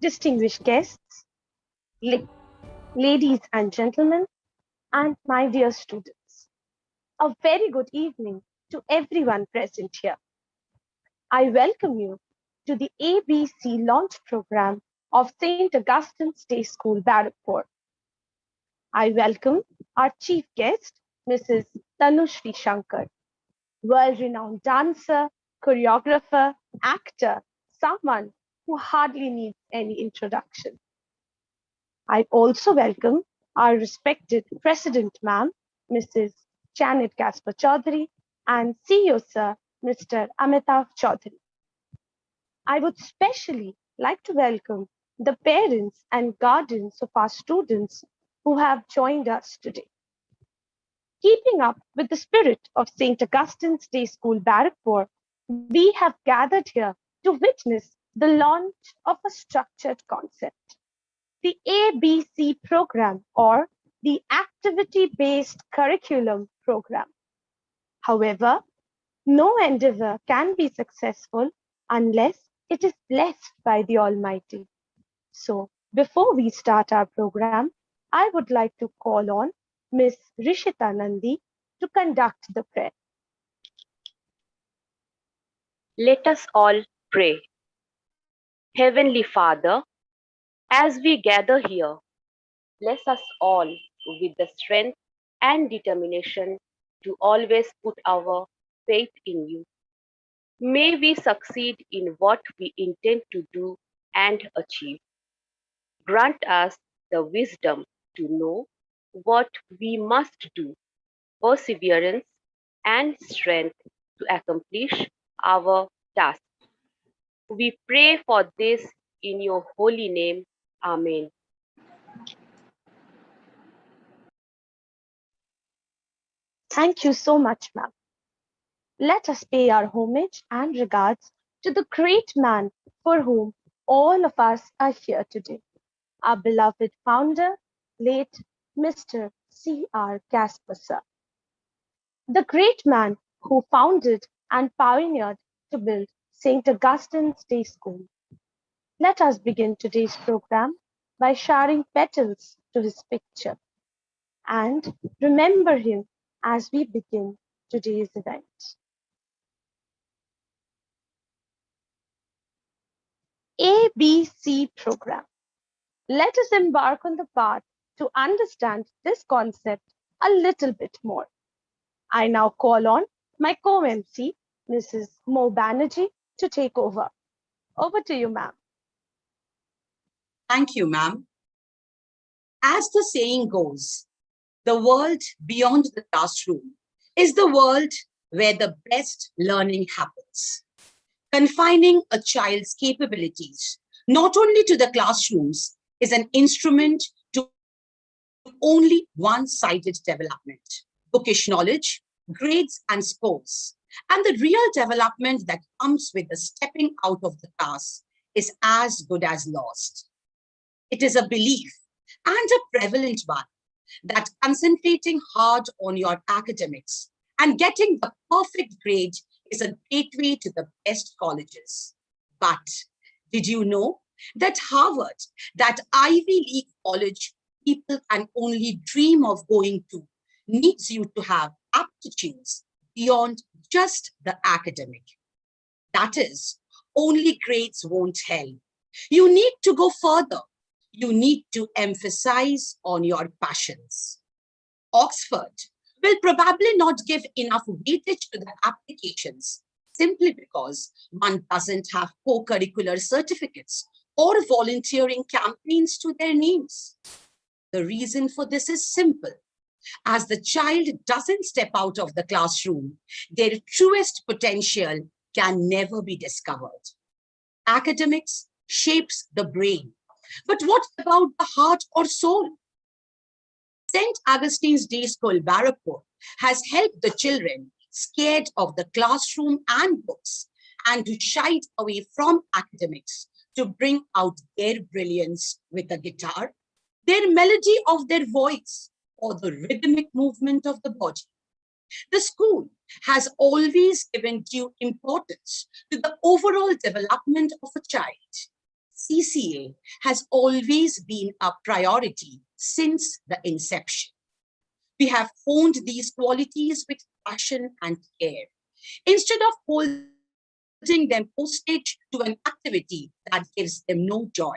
distinguished guests, la- ladies and gentlemen, and my dear students. A very good evening to everyone present here. I welcome you to the ABC launch program of St. Augustine's Day School, Barrackpore. I welcome our chief guest, Mrs. Tanushri Shankar, world-renowned dancer, choreographer, actor, someone who hardly needs any introduction. I also welcome our respected President Ma'am, Mrs. Janet Gaspar Chaudhary, and CEO Sir, Mr. Amitav Chaudhary. I would specially like to welcome the parents and guardians of our students who have joined us today. Keeping up with the spirit of St. Augustine's Day School, Barrackpore, we have gathered here to witness the launch of a structured concept, the ABC program or the activity-based curriculum program. However, no endeavor can be successful unless it is blessed by the Almighty. So, before we start our program, I would like to call on Ms. Rishita Nandi to conduct the prayer. Let us all pray. Heavenly Father, as we gather here, bless us all with the strength and determination to always put our faith in you. May we succeed in what we intend to do and achieve. Grant us the wisdom to know what we must do, perseverance and strength to accomplish our task. We pray for this in your holy name. Amen. Thank you so much, ma'am. Let us pay our homage and regards to the great man for whom all of us are here today, our beloved founder, late Mr. C.R. Gasper sir. The great man who founded and pioneered to build St. Augustine's Day School. Let us begin today's program by showering petals to his picture and remember him as we begin today's event. ABC program. Let us embark on the path to understand this concept a little bit more. I now call on my co-MC, Mrs. Mo Banerjee, to take over. Over to you, ma'am. Thank you, ma'am. As the saying goes, the world beyond the classroom is the world where the best learning happens. Confining a child's capabilities not only to the classrooms is an instrument to only one-sided development. Bookish knowledge, grades and scores, and the real development that comes with the stepping out of the class is as good as lost. It is a belief and a prevalent one that concentrating hard on your academics and getting the perfect grade is a gateway to the best colleges. But did you know that Harvard, that Ivy League college people can only dream of going to, needs you to have aptitudes beyond just the academic? That is, only grades won't help. You need to go further. You need to emphasize on your passions. Oxford will probably not give enough weightage to the applications simply because one doesn't have co-curricular certificates or volunteering campaigns to their names. The reason for this is simple. As the child doesn't step out of the classroom, their truest potential can never be discovered. Academics shapes the brain, but what about the heart or soul? St. Augustine's Day School, Barrackpore, has helped the children scared of the classroom and books and to shied away from academics to bring out their brilliance with a guitar, their melody of their voice, or the rhythmic movement of the body. The school has always given due importance to the overall development of a child. CCA has always been a priority since the inception. We have honed these qualities with passion and care. Instead of holding them hostage to an activity that gives them no joy,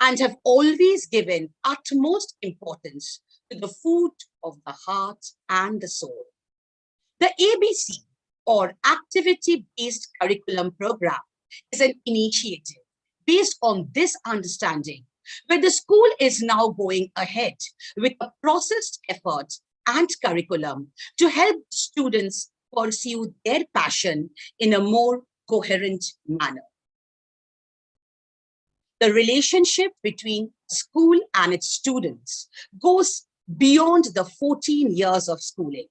and have always given utmost importance to the food of the heart and the soul. The ABC, or Activity Based Curriculum Program, is an initiative based on this understanding, where the school is now going ahead with a processed effort and curriculum to help students pursue their passion in a more coherent manner. The relationship between school and its students goes beyond the 14 years of schooling.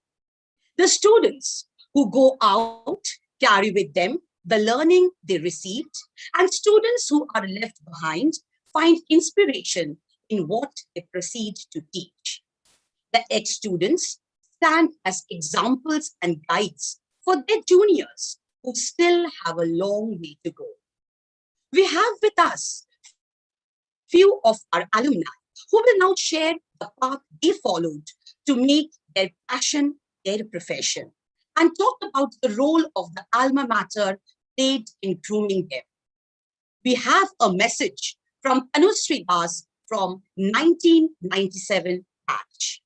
The students who go out carry with them the learning they received, and students who are left behind find inspiration in what they proceed to teach. The ex-students stand as examples and guides for their juniors who still have a long way to go. We have with us few of our alumni who will now share the path they followed to make their passion their profession and talk about the role of the alma mater played in grooming them. We have a message from Tanushree Das from 1997 batch.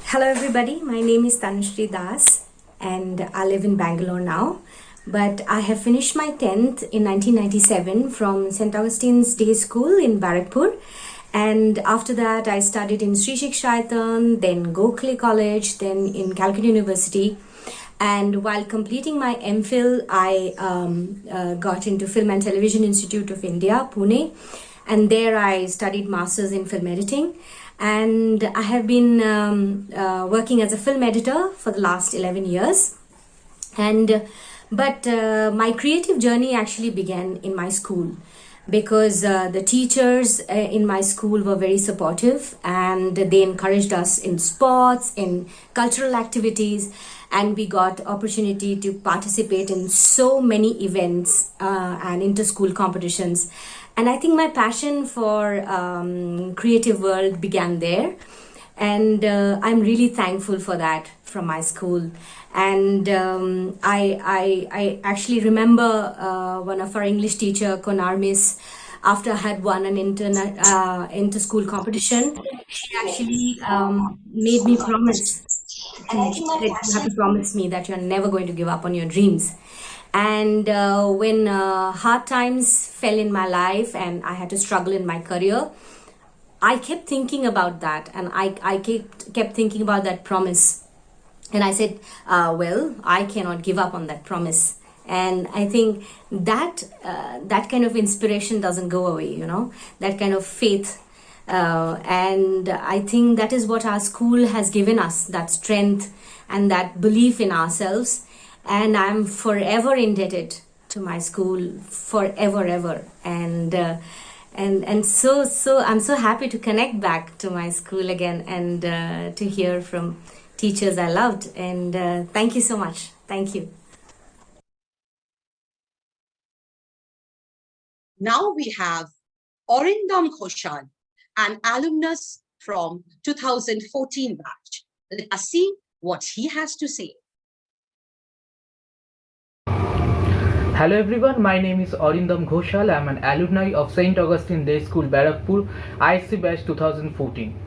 Hello everybody, my name is Tanushree Das and I live in Bangalore now. But I have finished my 10th in 1997 from St. Augustine's Day School in Barakpur. And after that, I studied in Sri Shikshaitan, then Gokhale College, then in Calcutta University. And while completing my MPhil, I got into Film and Television Institute of India, Pune. And there I studied Masters in Film Editing. And I have been working as a film editor for the last 11 years. But my creative journey actually began in my school, because the teachers in my school were very supportive and they encouraged us in sports, in cultural activities, and we got opportunity to participate in so many events and inter-school competitions. And I think my passion for creative world began there. And I'm really thankful for that from my school. And I actually remember one of our English teacher, Konar Miss, after I had won an inter-school competition, she actually made me promise. And she said, you have to promise me that you're never going to give up on your dreams. And when hard times fell in my life and I had to struggle in my career, I kept thinking about that, and I kept thinking about that promise. And I said, well, I cannot give up on that promise. And I think that that kind of inspiration doesn't go away, you know, that kind of faith. And I think that is what our school has given us, that strength and that belief in ourselves. And I'm forever indebted to my school, forever, ever. And so I'm so happy to connect back to my school again and to hear from teachers I loved. And thank you so much. Thank you. Now we have Orindam Ghoshal, an alumnus from 2014 batch. Let us see what he has to say. Hello everyone, my name is Orindam Ghoshal. I am an alumni of St. Augustine Day School, Barakpur, ISC batch 2014.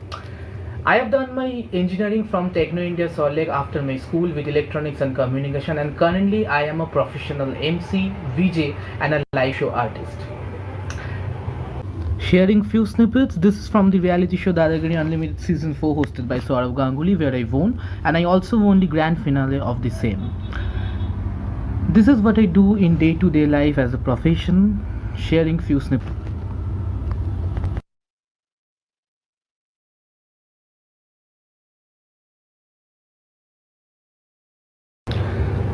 I have done my engineering from Techno India Salt Lake after my school with electronics and communication, and currently I am a professional MC, VJ and a live show artist. Sharing few snippets, this is from the reality show Dadagiri Unlimited Season 4 hosted by Saurav Ganguly, where I won, and I also won the grand finale of the same. This is what I do in day-to-day life as a profession, sharing few snippets.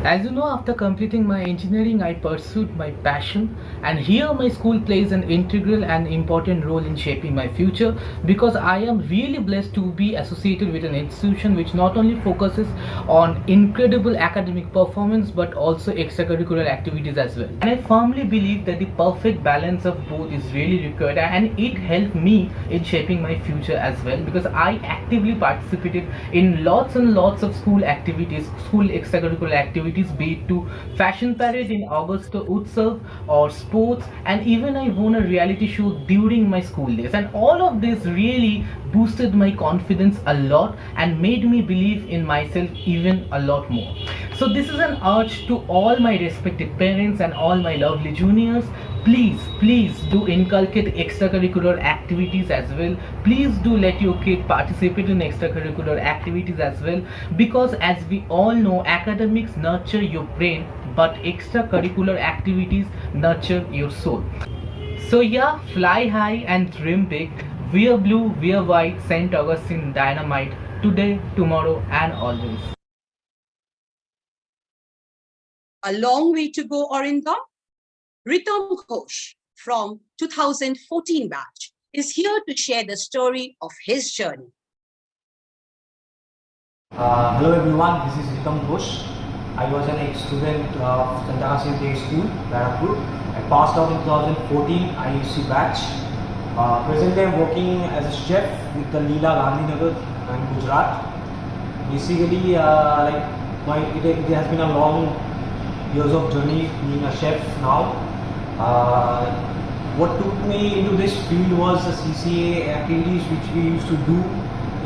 As you know, after completing my engineering, I pursued my passion, and here my school plays an integral and important role in shaping my future because I am really blessed to be associated with an institution which not only focuses on incredible academic performance but also extracurricular activities as well. And I firmly believe that the perfect balance of both is really required, and it helped me in shaping my future as well because I actively participated in lots and lots of school activities, school extracurricular activities, be it to fashion parade in August Utsav or sports, and even I won a reality show during my school days. And all of this really boosted my confidence a lot and made me believe in myself even a lot more. So this is an urge to all my respected parents and all my lovely juniors. Please do inculcate extracurricular activities as well. Please do let your kid participate in extracurricular activities as well, because as we all know, academics nurture your brain but extracurricular activities nurture your soul. So yeah, fly high and dream big. Wear blue, wear white, St. Augustine Dynamite, today, tomorrow and always. A long way to go, Arindam. Ritam Ghosh from 2014 batch is here to share the story of his journey. Hello everyone, this is Ritam Ghosh. I was an ex-student of St. Augustine Day School, Barakpur. I passed out in 2014 IUC batch. Presently I'm working as a chef with the Leela Gandhinagar in Gujarat. Basically, it has been a long years of journey being a chef now. What took me into this field was the CCA activities which we used to do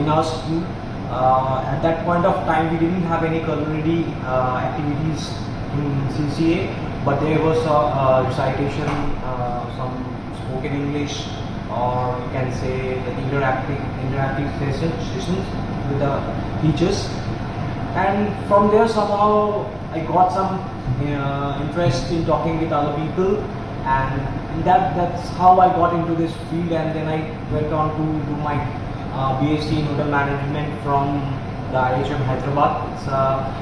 in our school. At that point of time, we didn't have any culinary activities in CCA, but there was a recitation, some spoken English, or you can say the interactive sessions with the teachers. And from there, somehow I got some interest in talking with other people, and that's how I got into this field. And then I went on to do my BSc in Hotel Management from the IHM Hyderabad.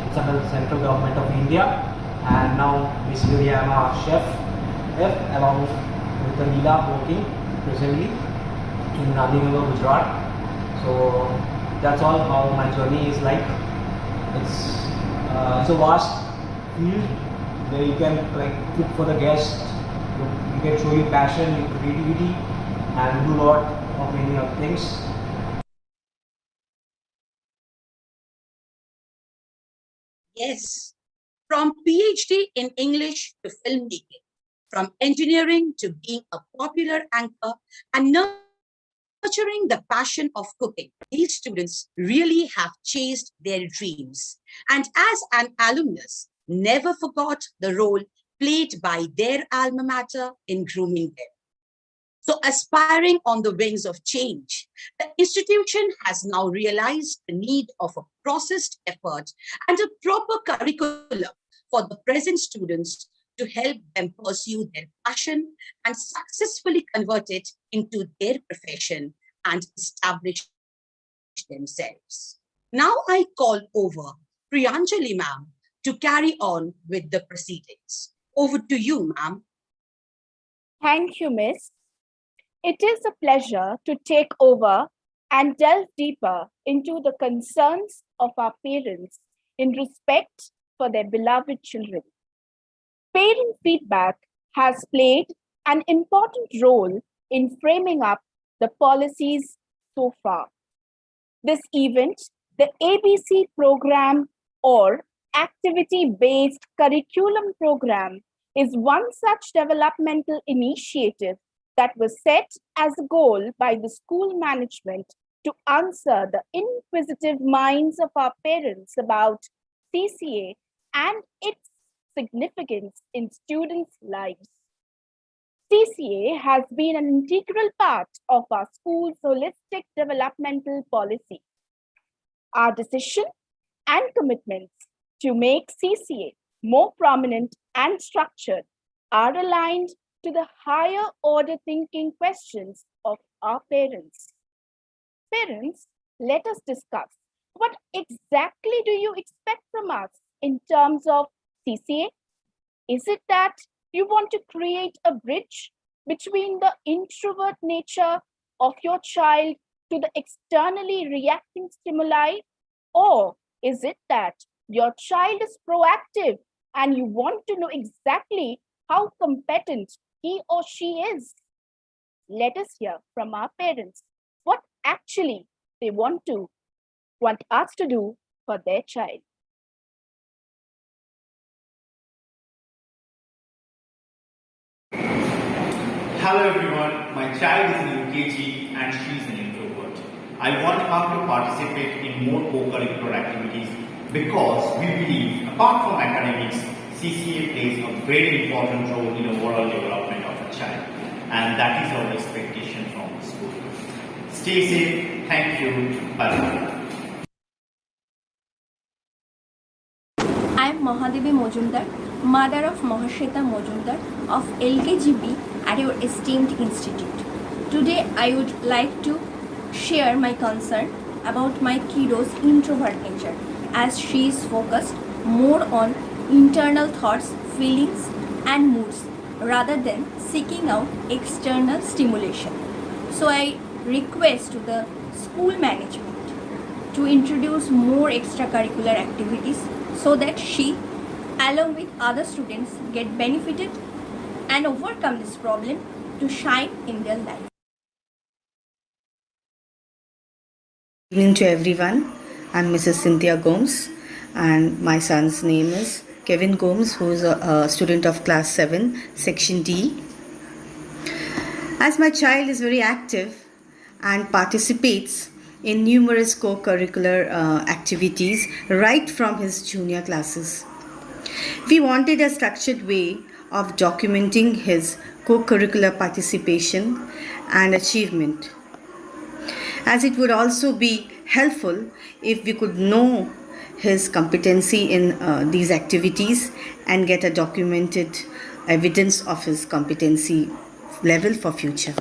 It's under the central government of India, and now basically I am a chef along with the Leela working presently in Gandhinagar, Gujarat. So that's all how my journey is like. It's a vast field where you can cook for the guests, you can show your passion, your creativity, and do a lot of many other things. Yes, from PhD in English to filmmaking, from engineering to being a popular anchor and nurturing the passion of cooking, these students really have chased their dreams. And as an alumnus, never forgot the role played by their alma mater in grooming them. So aspiring on the wings of change, the institution has now realized the need of a processed effort and a proper curriculum for the present students to help them pursue their passion and successfully convert it into their profession and establish themselves. Now I call over Priyanjali ma'am to carry on with the proceedings. Over to you, ma'am. Thank you, Miss. It is a pleasure to take over and delve deeper into the concerns of our parents in respect for their beloved children. Parent feedback has played an important role in framing up the policies so far. This event, the ABC program or activity-based curriculum program, is one such developmental initiative that was set as a goal by the school management to answer the inquisitive minds of our parents about CCA and its significance in students' lives. CCA has been an integral part of our school's holistic developmental policy. Our decision and commitments to make CCA more prominent and structured are aligned to the higher order thinking questions of our parents. Parents, let us discuss what exactly do you expect from us in terms of CCA? Is it that you want to create a bridge between the introvert nature of your child to the externally reacting stimuli? Or is it that your child is proactive and you want to know exactly how competent he or she is? Let us hear from our parents what actually they want us to do for their child. Hello everyone, my child is in UKG and she is an introvert. I want her to participate in more co-curricular activities because we believe, apart from academics, CCA plays a very important role in the overall development of a child, and that is our expectation from the school. Stay safe, thank you, bye. I am Mahadevi Mojumdar, mother of Mahashweta Mojumdar of LKGB at your esteemed institute. Today I would like to share my concern about my kiddo's introvert nature, as she is focused more on internal thoughts, feelings and moods rather than seeking out external stimulation. So I request to the school management to introduce more extracurricular activities so that she, along with other students, get benefited and overcome this problem to shine in their life. Good evening to everyone. I'm Mrs. Cynthia Gomes, and my son's name is Kevin Gomes, who is a student of class 7, section D. As my child is very active and participates in numerous co-curricular activities right from his junior classes, we wanted a structured way of documenting his co-curricular participation and achievement, as it would also be helpful if we could know his competency in these activities and get a documented evidence of his competency level for future.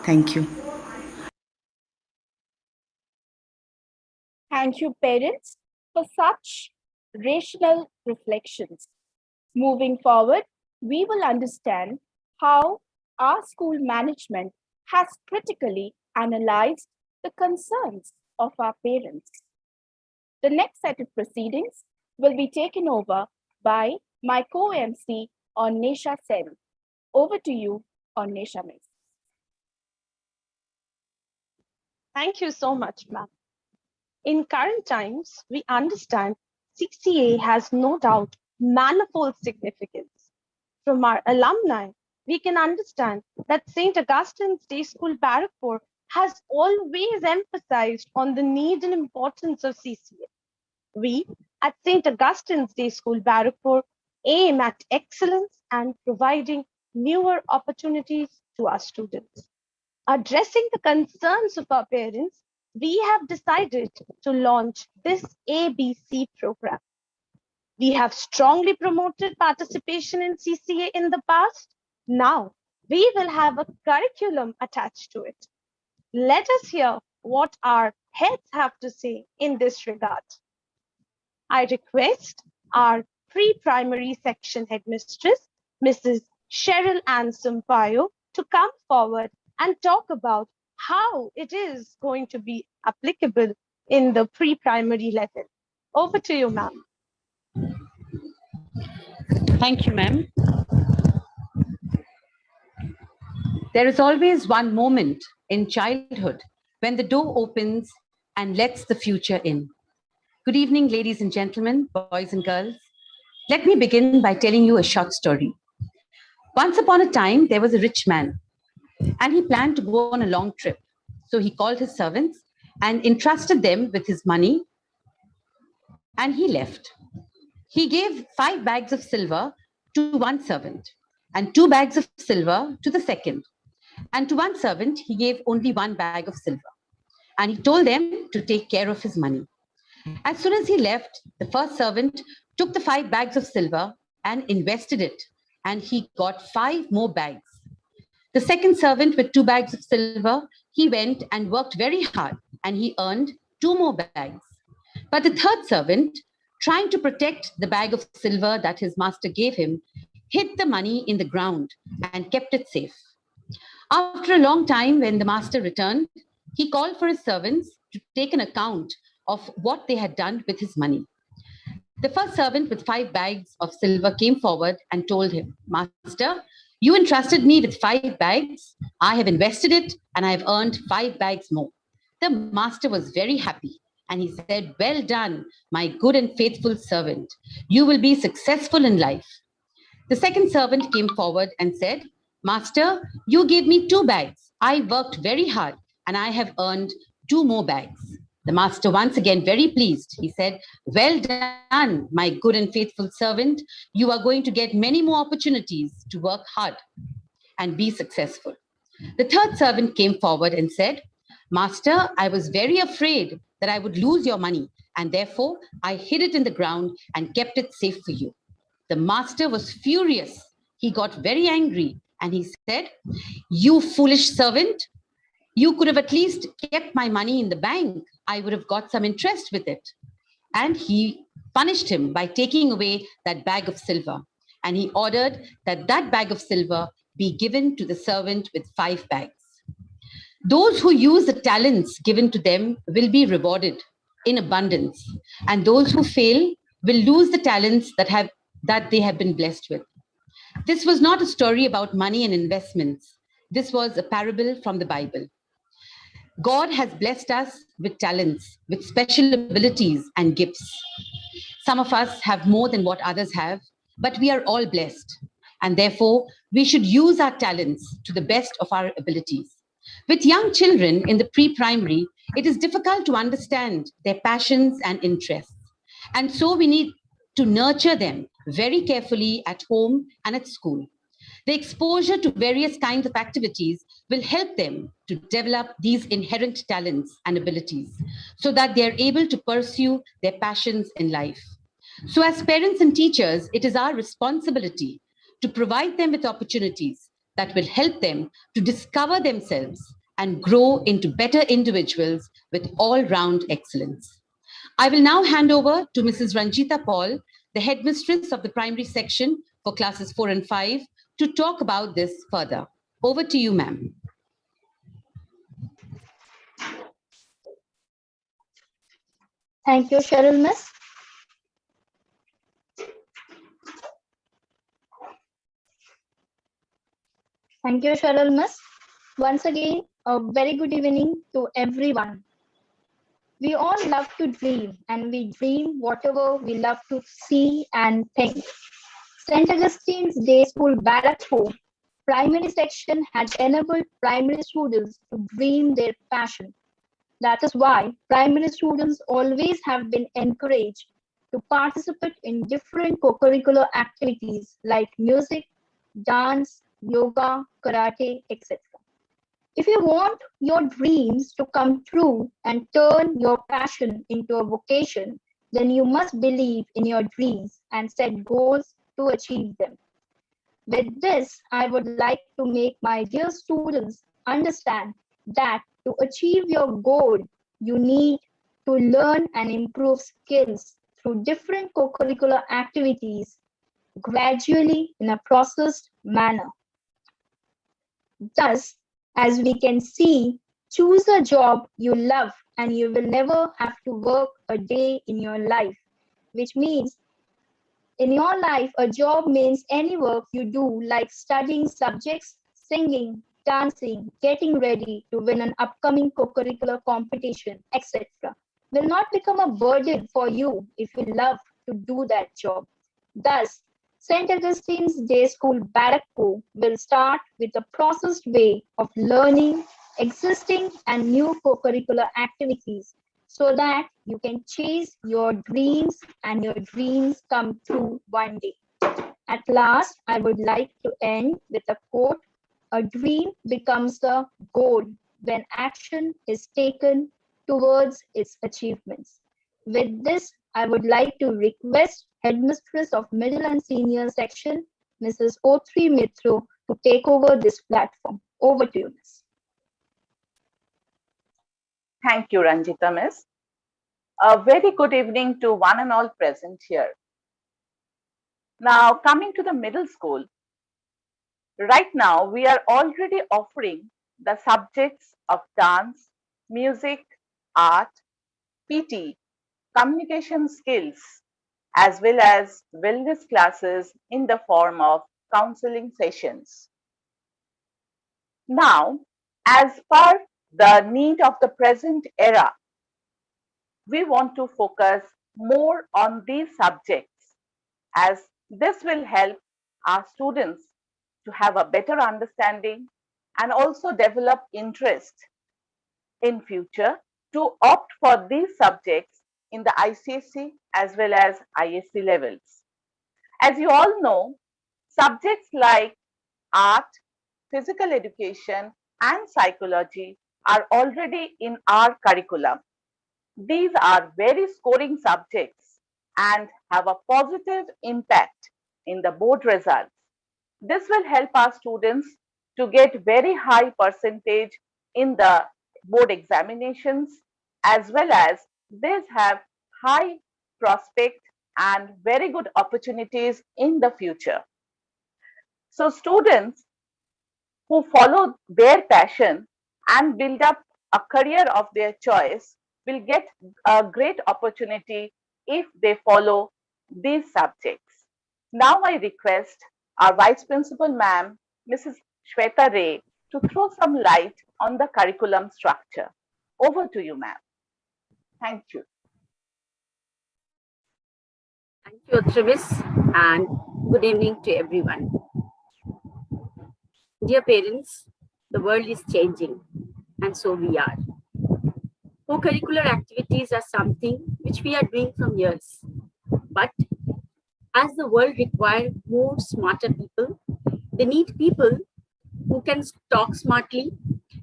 Thank you. Thank you, parents, for such rational reflections. Moving forward, we will understand how our school management has critically analyzed the concerns of our parents. The next set of proceedings will be taken over by my co-MC, Ornesha Sen. Over to you, Ornesha Miss. Thank you so much, ma'am. In current times, we understand CCA has no doubt manifold significance. From our alumni, we can understand that St. Augustine's Day School, Barrackpore has always emphasized on the need and importance of CCA. We at St. Augustine's Day School, Barrackpore aim at excellence and providing newer opportunities to our students. Addressing the concerns of our parents, we have decided to launch this ABC program. We have strongly promoted participation in CCA in the past. Now, we will have a curriculum attached to it. Let us hear what our heads have to say in this regard. I request our pre-primary section headmistress, Mrs. Cheryl Ann Sampaio, to come forward and talk about how it is going to be applicable in the pre-primary level. Over to you, ma'am. Thank you, ma'am. There is always one moment in childhood when the door opens and lets the future in. Good evening, ladies and gentlemen, boys and girls. Let me begin by telling you a short story. Once upon a time, there was a rich man, and he planned to go on a long trip. So he called his servants and entrusted them with his money, and he left. He gave 5 bags of silver to one servant and 2 bags of silver to the second. And to one servant, he gave only 1 bag of silver. And he told them to take care of his money. As soon as he left, the first servant took the 5 bags of silver and invested it, and he got 5 more bags. The second servant with 2 bags of silver, he went and worked very hard, and he earned 2 more bags. But the third servant trying to protect the bag of silver that his master gave him, hid the money in the ground and kept it safe. After a long time, when the master returned, he called for his servants to take an account of what they had done with his money. The first servant with 5 bags of silver came forward and told him, "Master, you entrusted me with 5 bags. I have invested it and I have earned 5 bags more." The master was very happy and he said, "Well done, my good and faithful servant. You will be successful in life." The second servant came forward and said, "Master, you gave me 2 bags. I worked very hard and I have earned 2 more bags." The master, once again very pleased, he said, "Well done, my good and faithful servant. You are going to get many more opportunities to work hard and be successful." The third servant came forward and said, "Master, I was very afraid that I would lose your money, and therefore I hid it in the ground and kept it safe for you." The master was furious. He got very angry and he said, "You foolish servant, you could have at least kept my money in the bank. I would have got some interest with it." And he punished him by taking away that bag of silver. And he ordered that that bag of silver be given to the servant with 5 bags. Those who use the talents given to them will be rewarded in abundance. And those who fail will lose the talents that they have been blessed with. This was not a story about money and investments. This was a parable from the Bible. God has blessed us with talents, with special abilities and gifts. Some of us have more than what others have, but we are all blessed. And therefore, we should use our talents to the best of our abilities. With young children in the pre-primary, it is difficult to understand their passions and interests. And so we need to nurture them very carefully at home and at school. The exposure to various kinds of activities will help them to develop these inherent talents and abilities so that they are able to pursue their passions in life. So as parents and teachers, it is our responsibility to provide them with opportunities that will help them to discover themselves and grow into better individuals with all-round excellence. I will now hand over to Mrs. Ranjita Paul, the headmistress of the primary section for classes 4 and 5, to talk about this further. Over to you, ma'am. Thank you, Cheryl Miss. Thank you, Cheryl Miss. Once again, a very good evening to everyone. We all love to dream, and we dream whatever we love to see and think. St. Augustine's Day School, Barrackpore primary section had enabled primary students to dream their passion. That is why primary students always have been encouraged to participate in different co-curricular activities like music, dance, yoga, karate, etc. If you want your dreams to come true and turn your passion into a vocation, then you must believe in your dreams and set goals to achieve them. With this, I would like to make my dear students understand that to achieve your goal, you need to learn and improve skills through different co-curricular activities gradually in a processed manner. Thus, as we can see, choose a job you love and you will never have to work a day in your life, which means in your life, a job means any work you do like studying subjects, singing, dancing, getting ready to win an upcoming co-curricular competition, etc. will not become a burden for you if you love to do that job. Thus, St. Augustine's Day School, Barrackpore will start with a processed way of learning existing and new co-curricular activities so that you can chase your dreams and your dreams come true one day. At last, I would like to end with a quote: "A dream becomes a goal when action is taken towards its achievements." With this, I would like to request Headmistress of Middle and Senior Section, Mrs. O3 Mitro, to take over this platform. Over to you, Miss. Thank you, Ranjita Miss. A very good evening to one and all present here. Now, coming to the middle school, right now we are already offering the subjects of dance, music, art, PT, communication skills, as well as wellness classes in the form of counseling sessions. Now, as per the need of the present era, we want to focus more on these subjects, as this will help our students to have a better understanding and also develop interest in future to opt for these subjects in the ICSE as well as ISC levels. As you all know, subjects like art, physical education, and psychology are already in our curriculum. These are very scoring subjects and have a positive impact in the board results. This will help our students to get very high percentage in the board examinations, as well as these have high prospect and very good opportunities in the future. So students who follow their passion and build up a career of their choice will get a great opportunity if they follow these subjects. Now I request our Vice Principal Ma'am, Mrs. Shweta Ray, to throw some light on the curriculum structure. Over to you, ma'am. Thank you. Thank you, Travis, and good evening to everyone. Dear parents, the world is changing, and so we are. Co-curricular activities are something which we are doing from years. But as the world requires more smarter people, they need people who can talk smartly.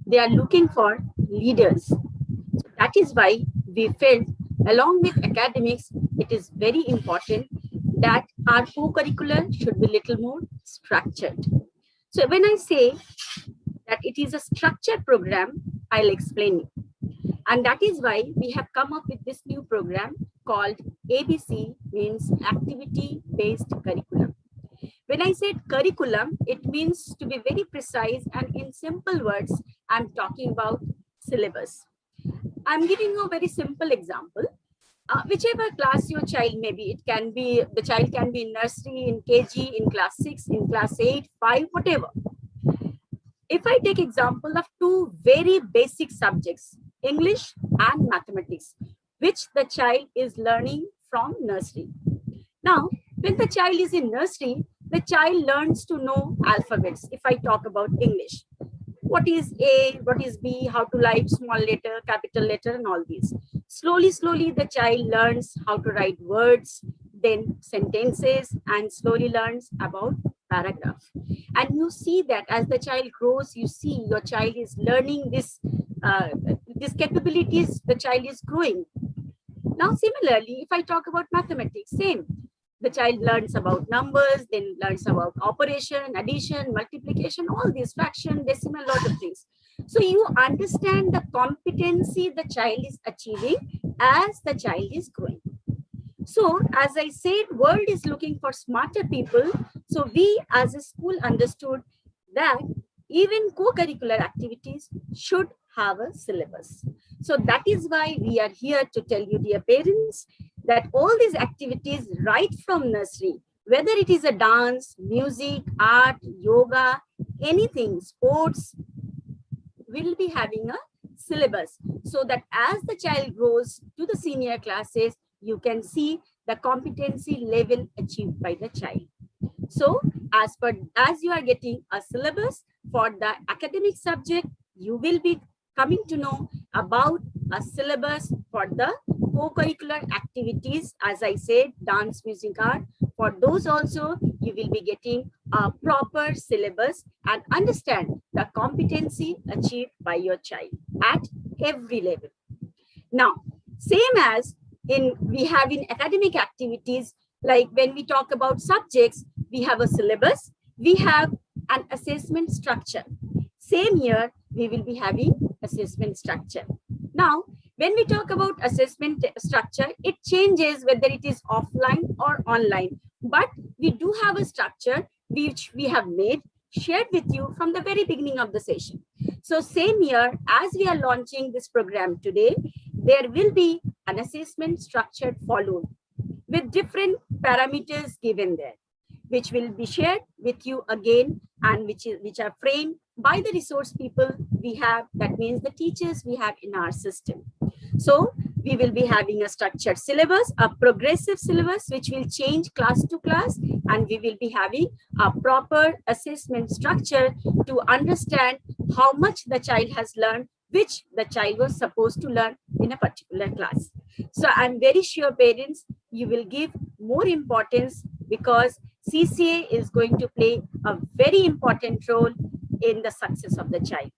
They are looking for leaders. So that is why we felt, along with academics, it is very important that our co-curricular should be a little more structured. So when I say that it is a structured program, I'll explain it. And that is why we have come up with this new program called ABC, means Activity-Based Curriculum. When I said curriculum, it means, to be very precise and in simple words, I'm talking about syllabus. I'm giving you a very simple example. Whichever class your child may be, it can be, the child can be in nursery, in KG, in class 6, in class 8, 5, whatever. If I take example of two very basic subjects, English and mathematics, which the child is learning from nursery. Now, when the child is in nursery, the child learns to know alphabets. If I talk about English, what is A, what is B, how to write small letter, capital letter, and all these. Slowly, the child learns how to write words, then sentences, and slowly learns about paragraph. And you see that as the child grows, you see your child is learning this, these capabilities, the child is growing. Now, similarly, if I talk about mathematics, same. The child learns about numbers, then learns about operation, addition, multiplication, all these, fraction, decimal, lot of things. So you understand the competency the child is achieving as the child is growing. So as I said, world is looking for smarter people. So we as a school understood that even co-curricular activities should have a syllabus. So that is why we are here to tell you, dear parents, that all these activities right from nursery, whether it is a dance, music, art, yoga, anything, sports, will be having a syllabus, so that as the child grows to the senior classes, you can see the competency level achieved by the child. So as you are getting a syllabus for the academic subject, you will be coming to know about a syllabus for the co-curricular activities. As I said, dance, music, art, for those also you will be getting a proper syllabus and understand the competency achieved by your child at every level. Now, same as we have in academic activities, like when we talk about subjects, we have a syllabus, we have an assessment structure. Same here, we will be having assessment structure. Now, When we talk about assessment structure, it changes whether it is offline or online. But we do have a structure which we have made, shared with you from the very beginning of the session. So same here, as we are launching this program today, there will be an assessment structure followed with different parameters given there, which will be shared with you again, and which are framed by the resource people we have, that means the teachers we have in our system. So we will be having a structured syllabus, a progressive syllabus, which will change class to class, and we will be having a proper assessment structure to understand how much the child has learned, which the child was supposed to learn in a particular class. So I'm very sure, parents, you will give more importance, because CCA is going to play a very important role in the success of the child.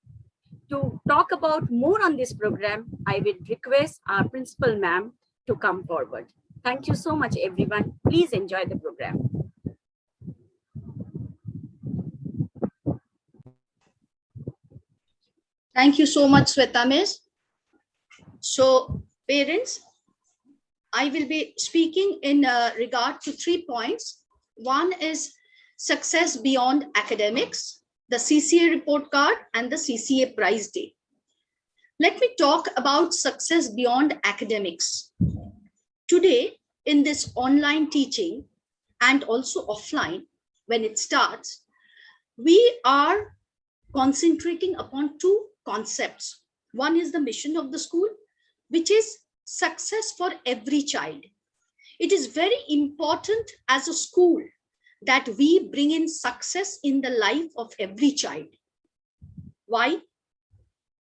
To talk about more on this program, I will request our principal ma'am to come forward. Thank you so much, everyone. Please enjoy the program. Thank you so much, Sweta Miss. So, parents, I will be speaking in regard to 3 points. One is success beyond academics, the CCA report card, and the CCA prize day. Let me talk about success beyond academics. Today, in this online teaching and also offline, when it starts, we are concentrating upon 2 concepts. One is the mission of the school, which is success for every child. It is very important as a school that we bring in success in the life of every child. Why?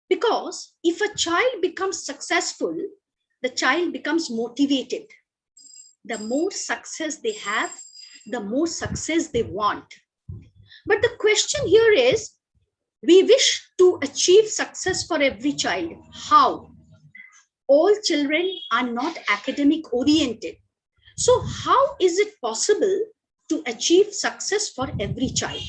Because if a child becomes successful, the child becomes motivated. The more success they have, the more success they want. But the question here is, we wish to achieve success for every child. How? All children are not academic oriented. So how is it possible to achieve success for every child?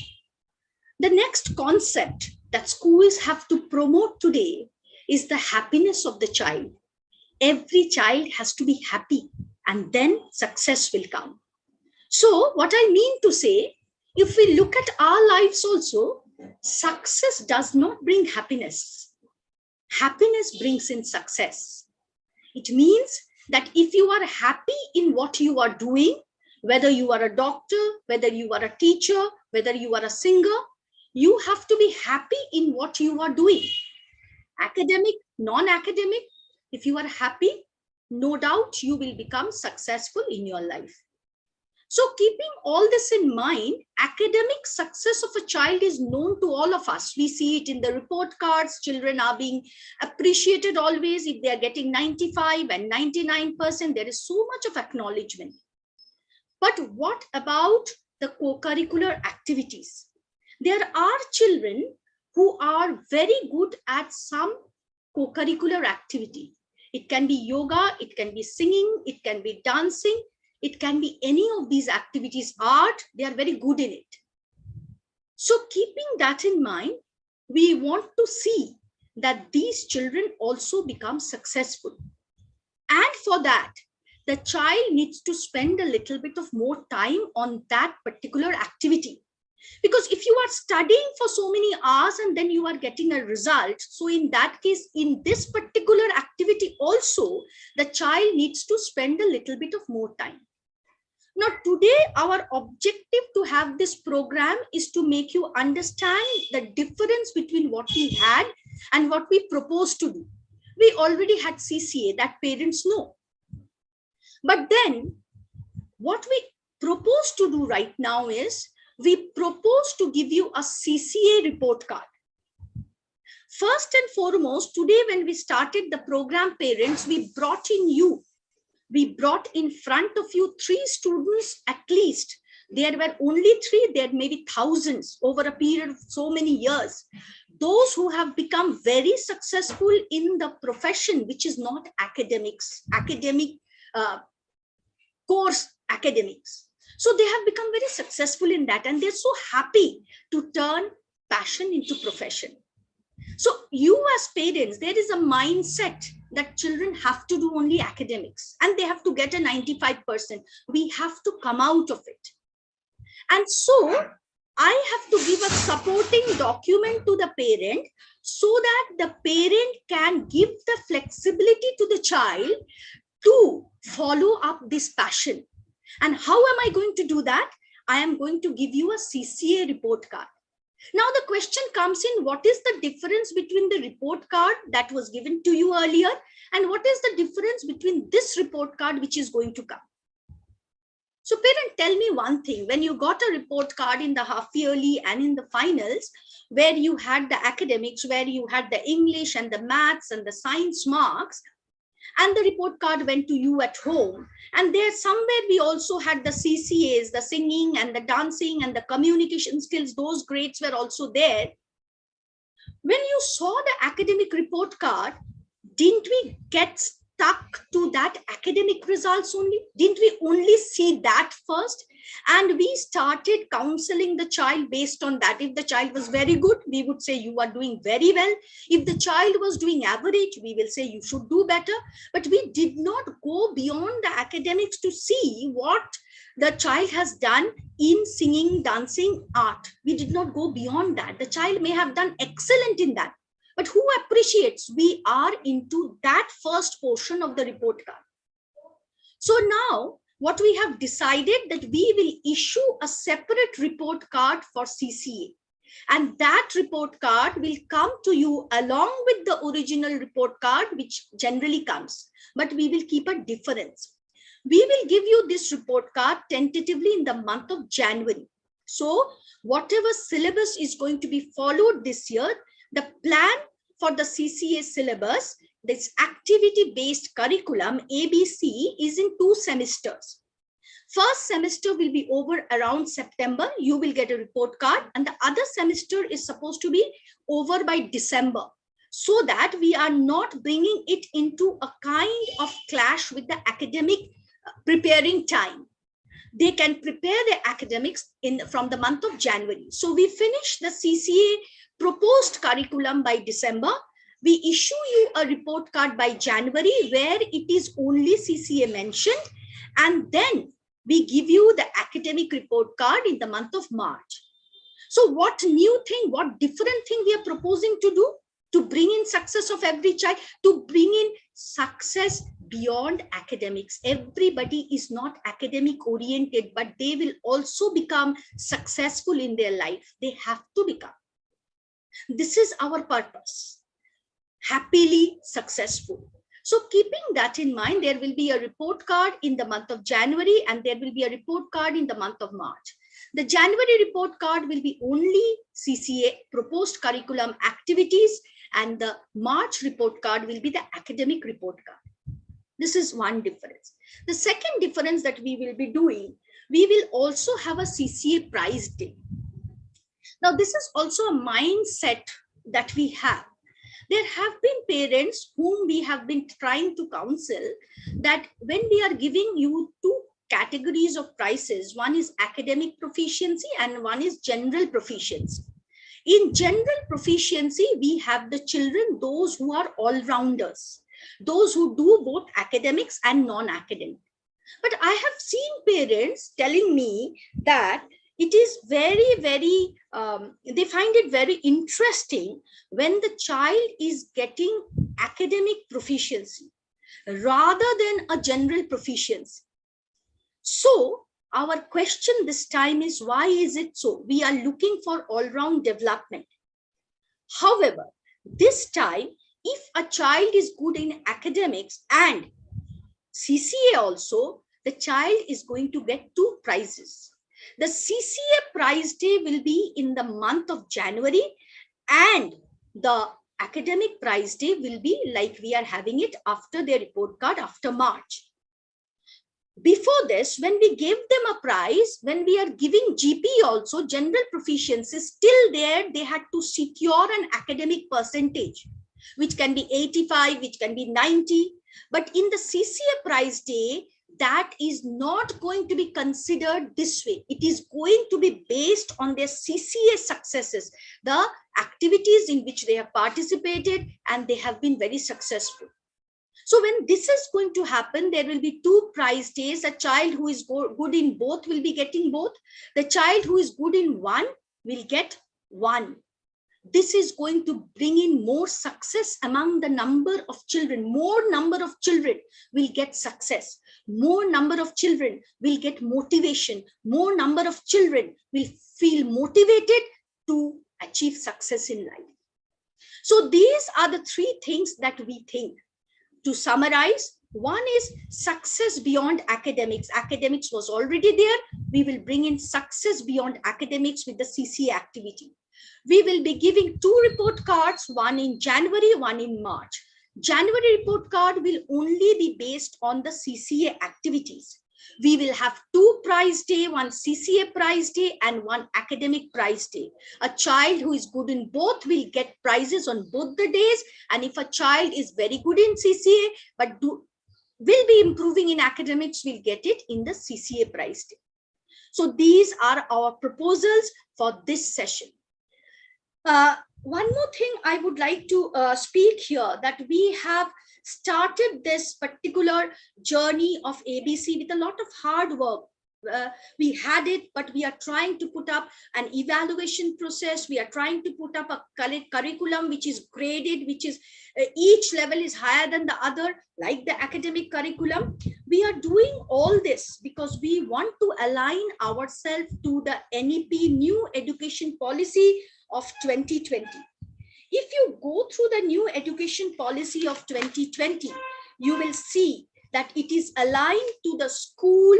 The next concept that schools have to promote today is the happiness of the child. Every child has to be happy, and then success will come. So what I mean to say, if we look at our lives also, success does not bring happiness. Happiness brings in success. It means that if you are happy in what you are doing, whether you are a doctor, whether you are a teacher, whether you are a singer, you have to be happy in what you are doing. Academic, non-academic, if you are happy, no doubt you will become successful in your life. So keeping all this in mind, academic success of a child is known to all of us. We see it in the report cards. Children are being appreciated always. If they are getting 95 and 99%, there is so much of acknowledgement. But what about the co-curricular activities? There are children who are very good at some co-curricular activity. It can be yoga, it can be singing, it can be dancing, it can be any of these activities, art, they are very good in it. So keeping that in mind, we want to see that these children also become successful. And for that, the child needs to spend a little bit of more time on that particular activity. Because if you are studying for so many hours and then you are getting a result, so in that case, in this particular activity also, the child needs to spend a little bit of more time. Now, today, our objective to have this program is to make you understand the difference between what we had and what we propose to do. We already had CCA, that parents know. But then, what we propose to do right now is, we propose to give you a CCA report card. First and foremost, today when we started the program, parents, we brought in front of you 3 students at least. There were only 3, there may be thousands over a period of so many years. Those who have become very successful in the profession, which is not academics, course academics. So they have become very successful in that, and they're so happy to turn passion into profession. So you as parents, there is a mindset that children have to do only academics and they have to get a 95%. We have to come out of it. And so I have to give a supporting document to the parent so that the parent can give the flexibility to the child to follow up this passion. And how am I going to do that? I am going to give you a CCA report card. Now the question comes in, what is the difference between the report card that was given to you earlier and what is the difference between this report card which is going to come? So parent, tell me one thing, when you got a report card in the half yearly and in the finals, where you had the academics, where you had the English and the maths and the science marks, and the report card went to you at home, and there somewhere we also had the CCAs, the singing and the dancing and the communication skills, those grades were also there. When you saw the academic report card, didn't we get stuck to that academic results only? Didn't we only see that first? And we started counseling the child based on that. If the child was very good, we would say you are doing very well. If the child was doing average, we will say you should do better. But we did not go beyond the academics to see what the child has done in singing, dancing, art. We did not go beyond that. The child may have done excellent in that. But who appreciates? We are into that first portion of the report card. So now what we have decided that we will issue a separate report card for CCA. And that report card will come to you along with the original report card, which generally comes, but we will keep a difference. We will give you this report card tentatively in the month of January. So whatever syllabus is going to be followed this year, the plan for the CCA syllabus, this activity-based curriculum, ABC, is in 2 semesters. First semester will be over around September. You will get a report card, and the other semester is supposed to be over by December, so that we are not bringing it into a kind of clash with the academic preparing time. They can prepare their academics from the month of January. So we finish the CCA proposed curriculum by December. We issue you a report card by January where it is only CCA mentioned, and then we give you the academic report card in the month of March. So what new thing, what different thing we are proposing to do to bring in success of every child, to bring in success beyond academics. Everybody is not academic oriented, but they will also become successful in their life. They have to become. This is our purpose. Happily successful. So keeping that in mind, there will be a report card in the month of January and there will be a report card in the month of March. The January report card will be only CCA proposed curriculum activities, and the March report card will be the academic report card. This is one difference. The second difference that we will be doing, we will also have a CCA prize day. Now, this is also a mindset that we have. There have been parents whom we have been trying to counsel that when we are giving you 2 categories of prizes, one is academic proficiency and one is general proficiency. In general proficiency, we have the children, those who are all-rounders, those who do both academics and non-academic. But I have seen parents telling me that it is very, very, they find it very interesting when the child is getting academic proficiency rather than a general proficiency. So our question this time is, why is it so? We are looking for all-round development. However, this time, if a child is good in academics and CCA also, the child is going to get 2 prizes. The CCA prize day will be in the month of January, and the academic prize day will be like we are having it after their report card after March. Before this, when we gave them a prize, when we are giving GP also, general proficiency, still there, they had to secure an academic percentage, which can be 85, which can be 90. But in the CCA prize day, that is not going to be considered this way. It is going to be based on their CCA successes, the activities in which they have participated and they have been very successful. So when this is going to happen, there will be 2 prize days. A child who is good in both will be getting both. The child who is good in one will get one. This is going to bring in more success among the number of children. More number of children will get success. More number of children will get motivation. More number of children will feel motivated to achieve success in life. So these are the 3 things that we think. To summarize, one is success beyond academics. Academics was already there. We will bring in success beyond academics with the CCA activity. We will be giving 2 report cards, one in January, one in March. January report card will only be based on the CCA activities. We will have 2 prize day, one CCA prize day and one academic prize day. A child who is good in both will get prizes on both the days. And if a child is very good in CCA, but will be improving in academics, will get it in the CCA prize day. So these are our proposals for this session. One more thing I would like to speak here, that we have started this particular journey of ABC with a lot of hard work. We had it, but we are trying to put up an evaluation process. We are trying to put up a curriculum which is graded, which is each level is higher than the other, like the academic curriculum. We are doing all this because we want to align ourselves to the NEP, New Education Policy of 2020. If you go through the new education policy of 2020, you will see that it is aligned to the school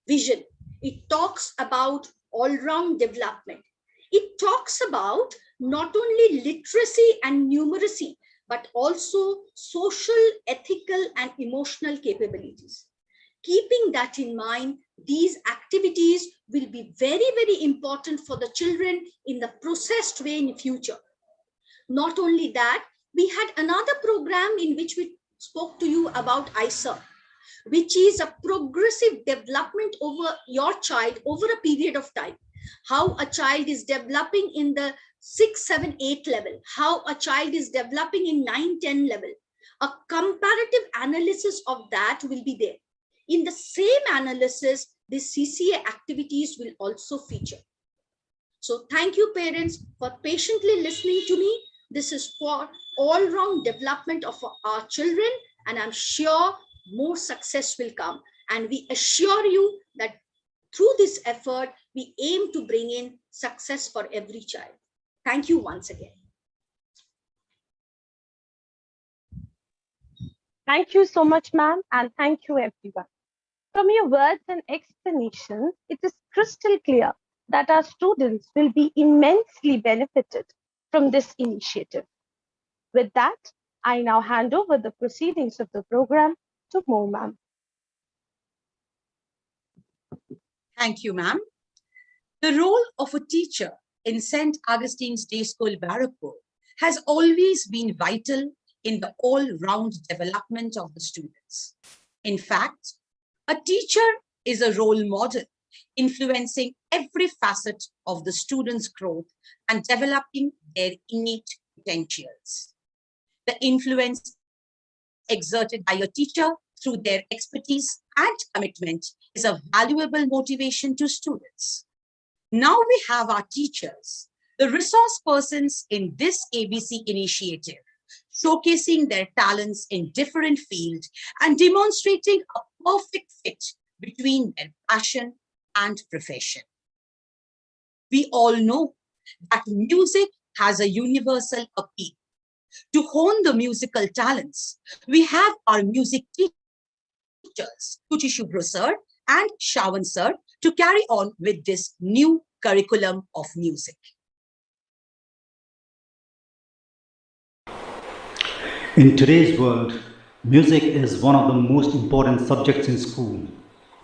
vision. It talks about all-round development. It talks about not only literacy and numeracy, but also social, ethical, and emotional capabilities. Keeping that in mind, these activities will be very, very important for the children in the processed way in future. Not only that, we had another program in which we spoke to you about ISER, which is a progressive development over your child over a period of time. How a child is developing in the 6, 7, 8 level, how a child is developing in 9, 10 level. A comparative analysis of that will be there. In the same analysis, the CCA activities will also feature. So thank you, parents, for patiently listening to me. This is for all-round development of our children, and I'm sure more success will come. And we assure you that through this effort, we aim to bring in success for every child. Thank you once again. Thank you so much, ma'am, and thank you, everyone. From your words and explanations, it is crystal clear that our students will be immensely benefited from this initiative. With that, I now hand over the proceedings of the program to Mo, ma'am. Thank you, ma'am. The role of a teacher in St. Augustine's Day School, Barrackpur, has always been vital in the all-round development of the students. In fact, a teacher is a role model, influencing every facet of the students' growth and developing their innate potentials. The influence exerted by a teacher through their expertise and commitment is a valuable motivation to students. Now we have our teachers, the resource persons in this ABC initiative, showcasing their talents in different fields and demonstrating a perfect fit between their passion and profession. We all know that music has a universal appeal. To hone the musical talents, we have our music teachers, Tuti Shubhro sir and Shawan sir, to carry on with this new curriculum of music. In today's world, music is one of the most important subjects in school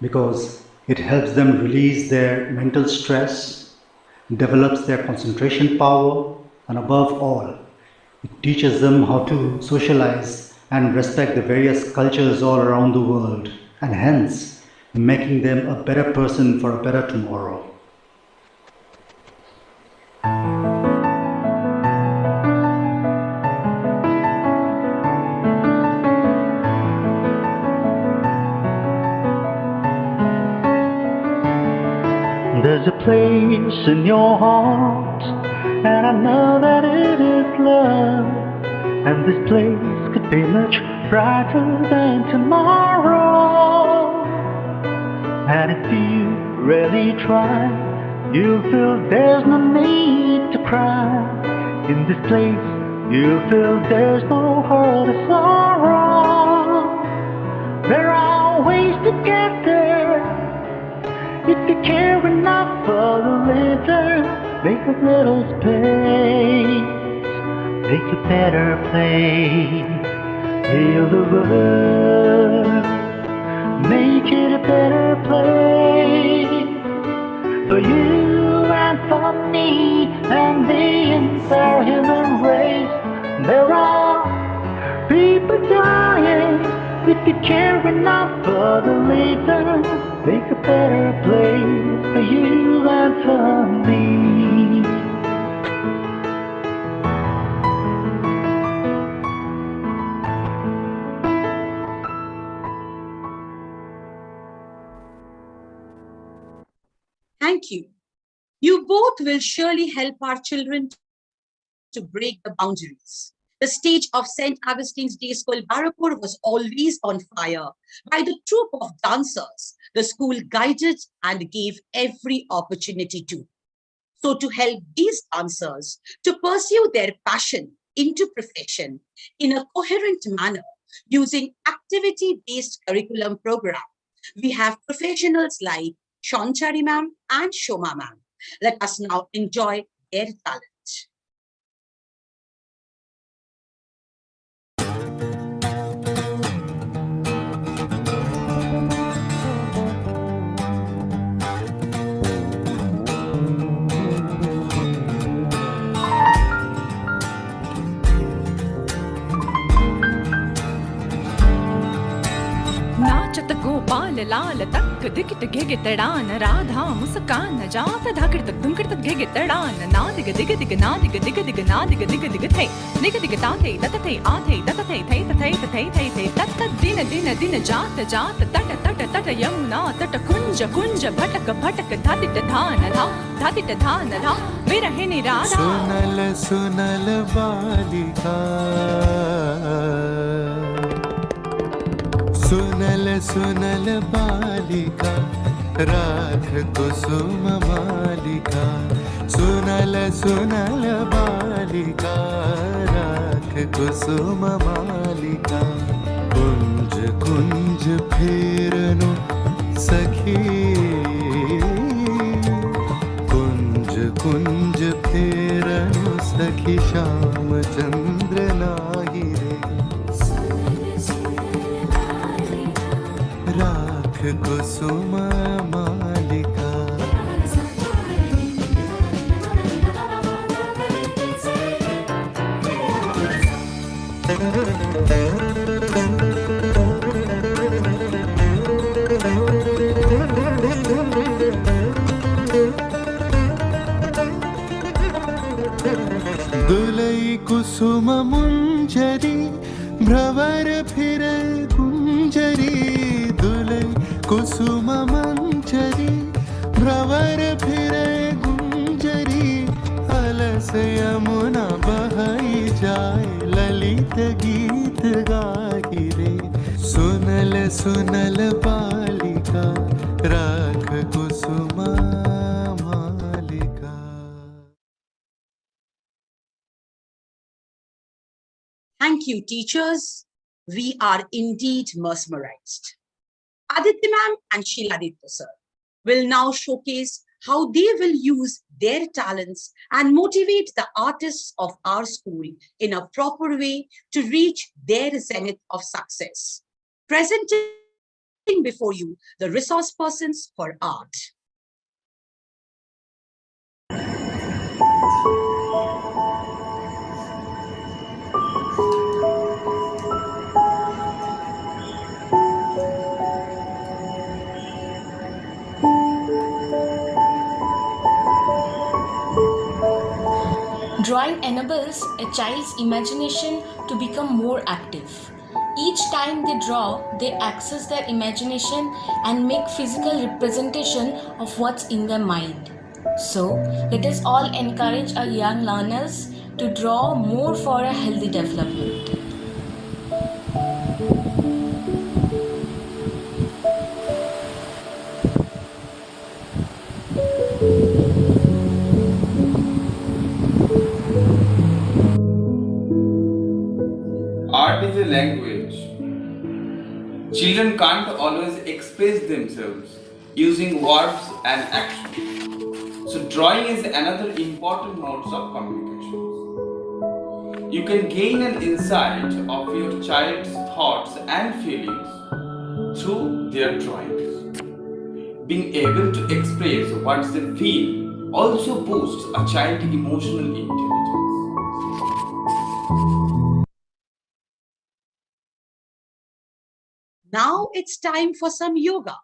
because it helps them release their mental stress, develops their concentration power, and above all, it teaches them how to socialize and respect the various cultures all around the world. and hence making them a better person for a better tomorrow. There's a place in your heart, and I know that it is love. And this place could be much brighter than tomorrow. And if you really try, you'll feel there's no need to cry. In this place, you'll feel there's no hurt or sorrow. There are ways to get there. If you care enough for the little, make a little space, make a better place. Heal the world, make it a better place for you and for me and the entire human race. There are people dying. If you care enough for the little, make a better place for you and for me. Thank you. You both will surely help our children to break the boundaries. The stage of St. Augustine's Day School, Barapur, was always on fire by the troupe of dancers the school guided and gave every opportunity to. So to help these dancers to pursue their passion into profession in a coherent manner using activity-based curriculum program, we have professionals like Shaunchari ma'am and Shoma ma'am. Let us now enjoy their talent. नाचत गोपाल लाल तक दिकिट घेगे तडान राधा मुस्कान जात धाकड़ तक दुमकड़ तक घेगे तडान ना दिग दिग दिग ना दिग दिग दिग ना दिग दिग दिग थे दिग दिग ता थे तत थे आ थे तत थे थे थे थे थे थे तत दिन दिन दिन जात जात तट तट तट यमुना तट कुंज कुंज भटक भटक धातिट धान धा धातिट धान धा विरहिणी राधा सुनल सुनल बालिका सुनल सुनल बालिका राख कुसुम मालिका सुनल सुनल बालिका राख कुसुम मालिका कुंज कुंज फेरनु सखी कुंज कुंज फेरनु सखी श्याम चंद्र नाही रे राख कुसुम मालिका दुलई कुसुम मुंजरी भ्रवर फिर गुंजरी दुलई कुसुम मंजरी भ्रवर फिर गुंजरी अलस यमुना बहई जाए ललित गीत गाही रे सुनल सुनल बालिका राख कुसुम मालिका. Thank you, teachers. We are indeed mesmerized. Aditya ma'am and Shiladitya sir will now showcase how they will use their talents and motivate the artists of our school in a proper way to reach their zenith of success. Presenting before you the resource persons for art. Drawing enables a child's imagination to become more active. Each time they draw, they access their imagination and make physical representation of what's in their mind. So, let us all encourage our young learners to draw more for a healthy development. Art is a language. Children can't always express themselves using words and actions. So drawing is another important mode of communication. You can gain an insight of your child's thoughts and feelings through their drawings. Being able to express what they feel also boosts a child's emotional intelligence. Now it's time for some yoga.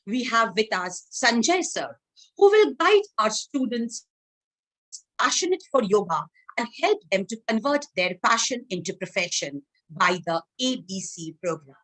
We have with us Sanjay sir, who will guide our students passionate for yoga and help them to convert their passion into profession by the ABC program.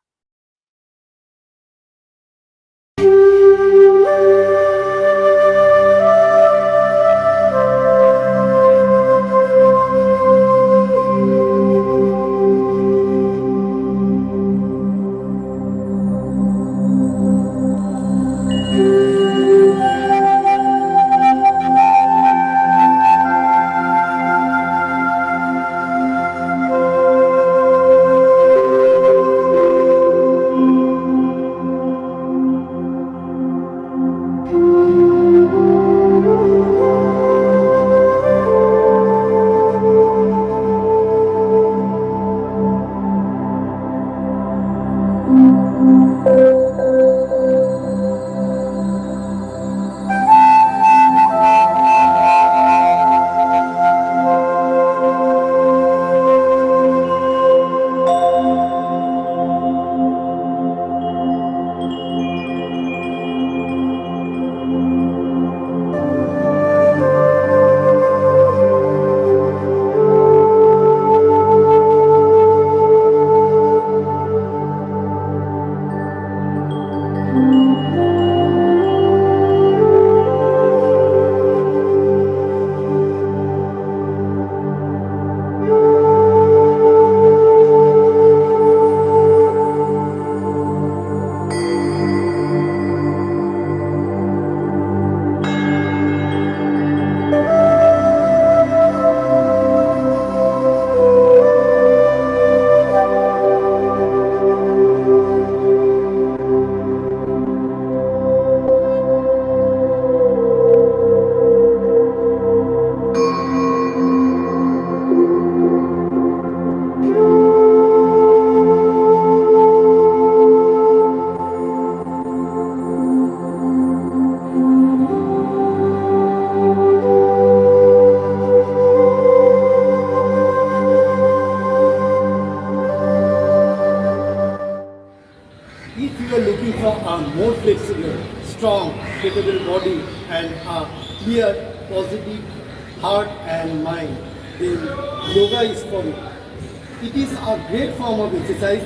more flexible, strong, capable body and a clear, positive heart and mind, then yoga is for you. It is a great form of exercise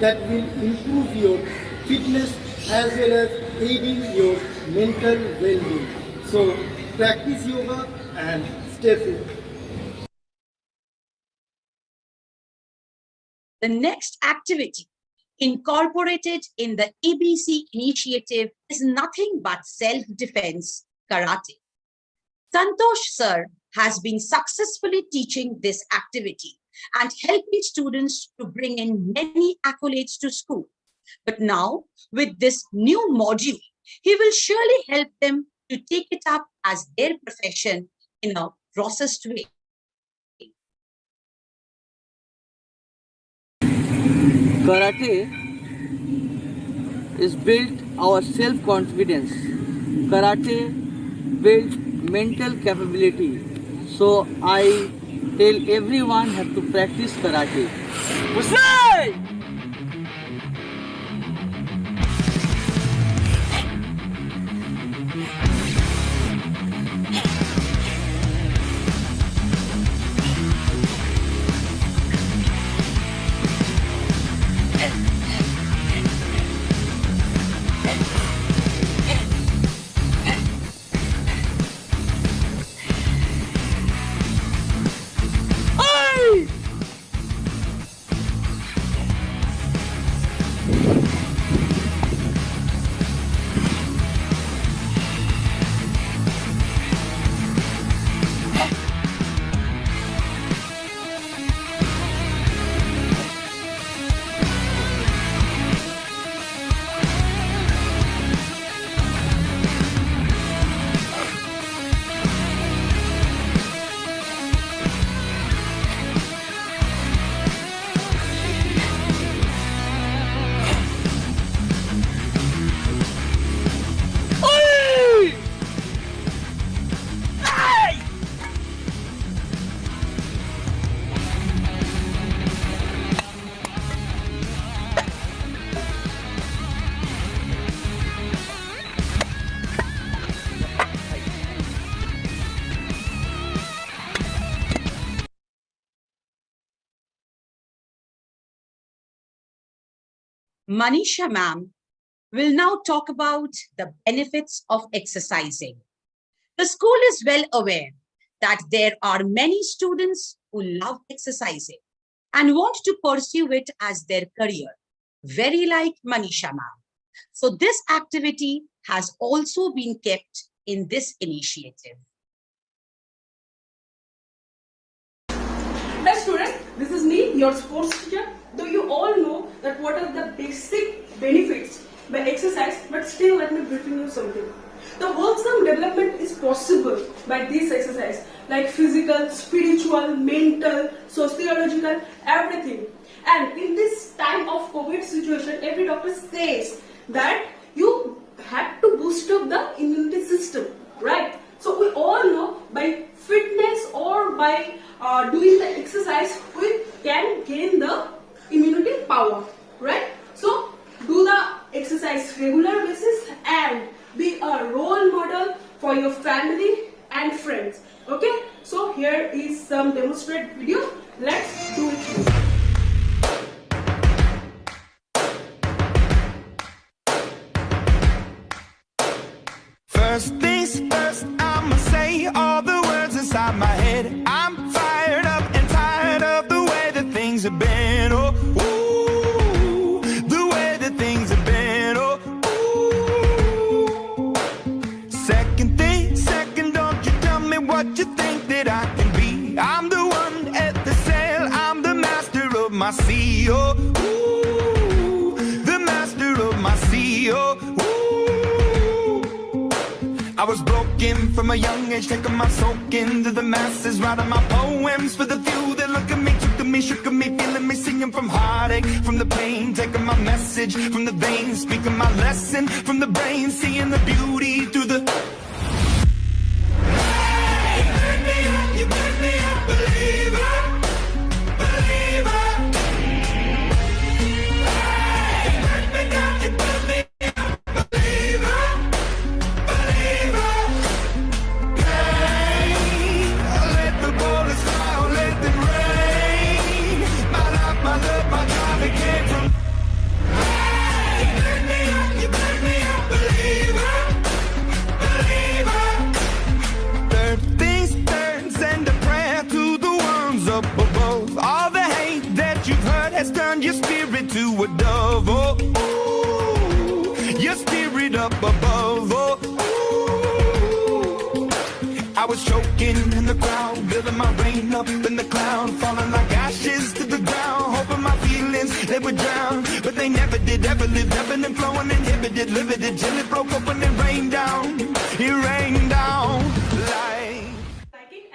that will improve your fitness as well as aiding your mental well-being. So practice yoga and stay fit. The next activity incorporated in the ABC initiative is nothing but self-defense karate. Santosh sir has been successfully teaching this activity and helping students to bring in many accolades to school. But now, with this new module, he will surely help them to take it up as their profession in a processed way. Karate is built our self-confidence. Karate builds mental capability. So I tell everyone have to practice karate. Usai! Manisha ma'am will now talk about the benefits of exercising. The school is well aware that there are many students who love exercising and want to pursue it as their career, very like Manisha ma'am. So this activity has also been kept in this initiative. Hi students, this is me, your sports teacher. Though you all know that what are the basic benefits by exercise, but still let me brief you something. The wholesome development is possible by this exercise, like physical, spiritual, mental, sociological, everything. And in this time of COVID situation, every doctor says that you have to boost up the immunity system, right? So we all know by fitness or by doing the exercise, we can gain the immunity power, right? So do the exercise regular basis and be a role model for your family and friends. Okay, so here is some demonstrate video. Let's do it. First things first, I'ma say all the words inside my head. I'm fired up and tired of the way that things have been. Oh, ooh, the way that things have been. Oh, ooh. Second thing, second, don't you tell me what you think that I can be. I'm the one at the sail, I'm the master of my sea. Oh, ooh, the master of my sea. Oh, I was broken from a young age, taking my soak into the masses, writing my poems for the few that look at me, took to me, shook at me, feeling me, singing from heartache, from the pain, taking my message from the veins, speaking my lesson from the brain, seeing the beauty through the... Hey, you burn me up, believer, believer. Hey, burn me down, you burn me up, believer. Turned your spirit to a dove, oh, ooh, your spirit up above, oh, ooh. I was choking in the crowd, building my rain up in the cloud, falling like ashes to the ground, hoping my feelings, they would drown, but they never did, ever lived, ebbing and flowing, inhibited, limited, till it broke open and rained down, it rained down like...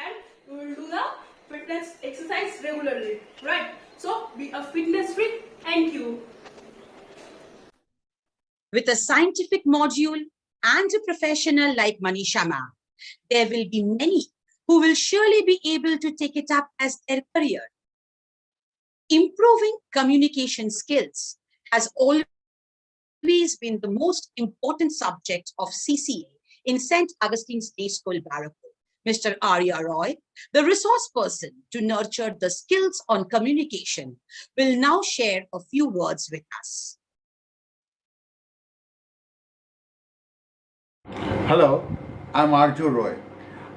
And we will do the fitness exercise regularly, right? So be a fitness freak. Thank you. With a scientific module and a professional like Manisha ma'am, there will be many who will surely be able to take it up as their career. Improving communication skills has always been the most important subject of CCA in St. Augustine's Day School, Barrackpur. Mr. Arya Roy, the resource person to nurture the skills on communication, will now share a few words with us. Hello, I'm Arjo Roy.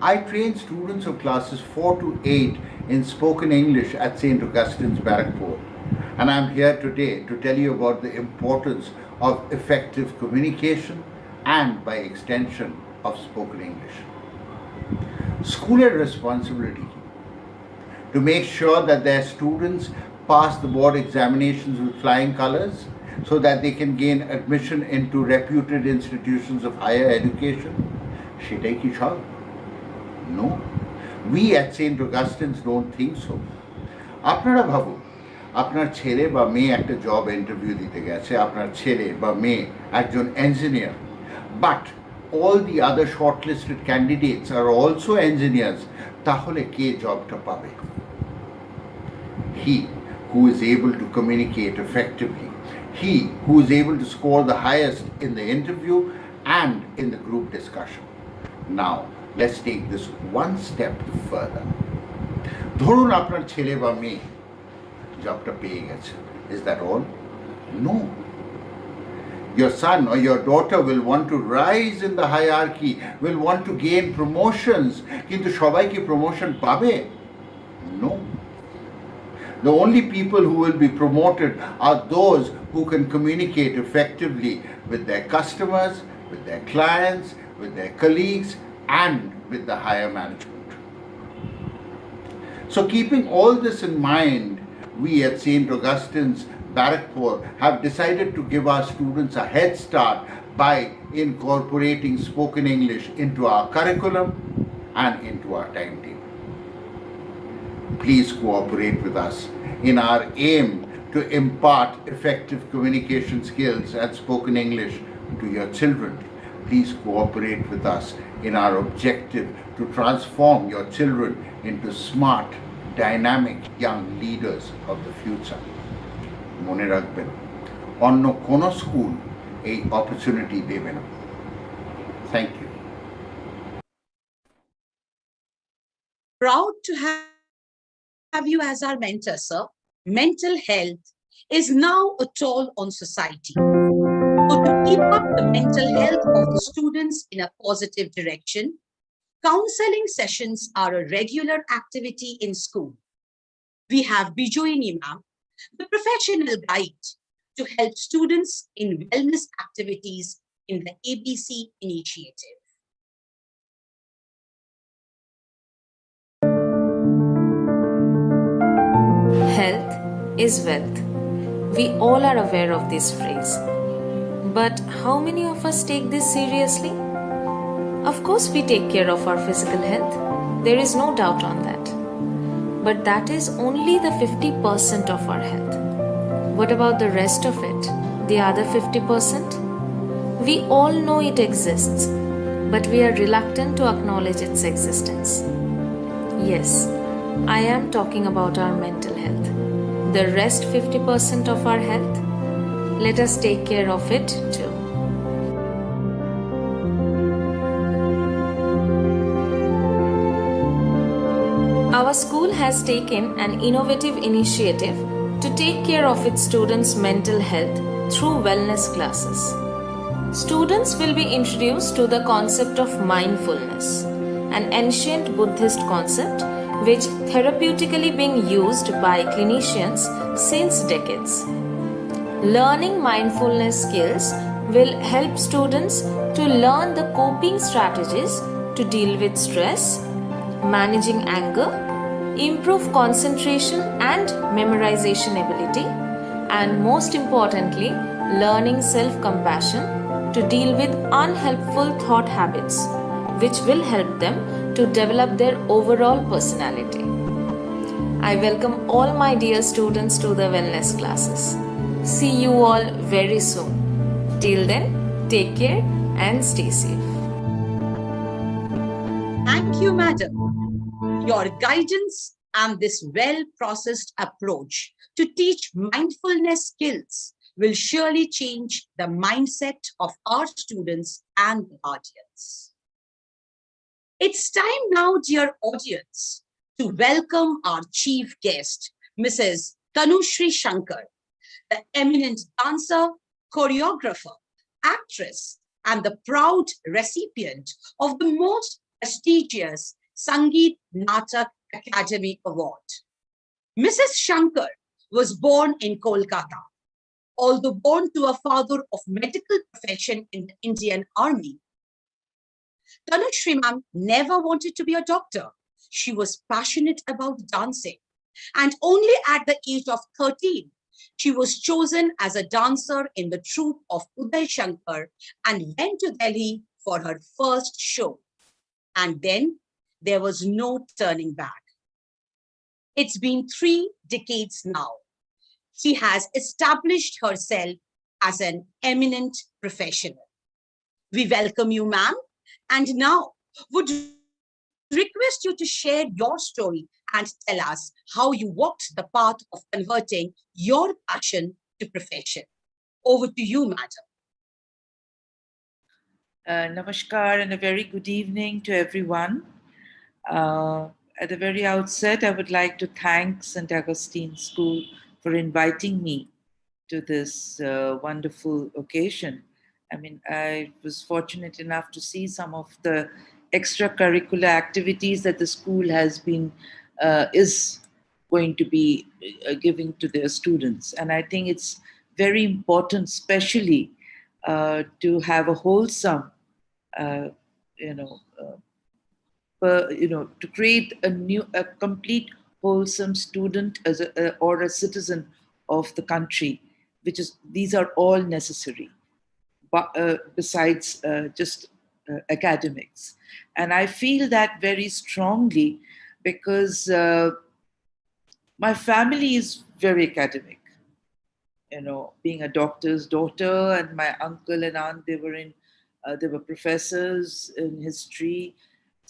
I train students of classes 4 to 8 in spoken English at St. Augustine's, Barrackpur. And I'm here today to tell you about the importance of effective communication and, by extension, of spoken English. School had responsibility to make sure that their students pass the board examinations with flying colors so that they can gain admission into reputed institutions of higher education. Setai ki sab? No. We at St. Augustine's don't think so. আপনারা ভাবুন আপনার ছেলে বা মেয়ে একটা job interview দিতে গেছে, আপনার ছেলে বা মেয়ে একজন engineer, but all the other shortlisted candidates are also engineers, tahole ke jobta pabe? He who is able to communicate effectively, he who is able to score the highest in the interview and in the group discussion. Now, let's take this one step further. ধরুন আপনার ছেলে বা মেয়ে জবটা পেয়ে গেছে. Is that all? No. Your son or your daughter will want to rise in the hierarchy, will want to gain promotions. কিন্তু সবাই কি promotion পাবে? No. The only people who will be promoted are those who can communicate effectively with their customers, with their clients, with their colleagues, and with the higher management. So keeping all this in mind, we at St. Augustine's Barrackpore have decided to give our students a head start by incorporating spoken English into our curriculum and into our timetable. Please cooperate with us in our aim to impart effective communication skills and spoken English to your children. Please cooperate with us in our objective to transform your children into smart, dynamic young leaders of the future. মনে রাখবেন, অন্য কোনো school এই opportunity দেবে না। Thank you. Proud to have you as our mentor, sir. Mental health is now a toll on society. So to keep up the mental health of the students in a positive direction, counseling sessions are a regular activity in school. We have Bijoyini ma'am, the professional guide, to help students in wellness activities in the ABC initiative. Health is wealth. We all are aware of this phrase. But how many of us take this seriously? Of course, we take care of our physical health. There is no doubt on that. But that is only the 50% of our health. What about the rest of it? The other 50%? We all know it exists, but we are reluctant to acknowledge its existence. Yes, I am talking about our mental health. The rest 50% of our health, let us take care of it too. Our school has taken an innovative initiative to take care of its students' mental health through wellness classes. Students will be introduced to the concept of mindfulness, an ancient Buddhist concept which therapeutically being used by clinicians since decades. Learning mindfulness skills will help students to learn the coping strategies to deal with stress, managing anger, improve concentration and memorization ability, and most importantly, learning self-compassion to deal with unhelpful thought habits, which will help them to develop their overall personality. I welcome all my dear students to the wellness classes. See you all very soon. Till then, take care and stay safe. Thank you, madam. Your guidance and this well-processed approach to teach mindfulness skills will surely change the mindset of our students and guardians. It's time now, dear audience, to welcome our chief guest, Mrs. Tanushri Shankar, the eminent dancer, choreographer, actress, and the proud recipient of the most prestigious Sangeet Natak Academy Award. Mrs. Shankar was born in Kolkata. Although born to a father of medical profession in the Indian Army, Tanushri ma'am never wanted to be a doctor. She was passionate about dancing. And only at the age of 13, she was chosen as a dancer in the troupe of Uday Shankar and went to Delhi for her first show. And then there was no turning back. It's been 3 decades now. She has established herself as an eminent professional. We welcome you, ma'am, and now would request you to share your story and tell us how you walked the path of converting your passion to profession. Over to you, madam. Namaskar and a very good evening to everyone. At the very outset, I would like to thank St. Augustine School for inviting me to this wonderful occasion. I mean, I was fortunate enough to see some of the extracurricular activities that the school has been is going to be giving to their students, and I think it's very important, especially to have a wholesome, uh, you know. To create a complete wholesome student as or a citizen of the country, which is these are all necessary, but besides just academics, and I feel that very strongly because my family is very academic. Being a doctor's daughter, and my uncle and aunt, they were professors in history,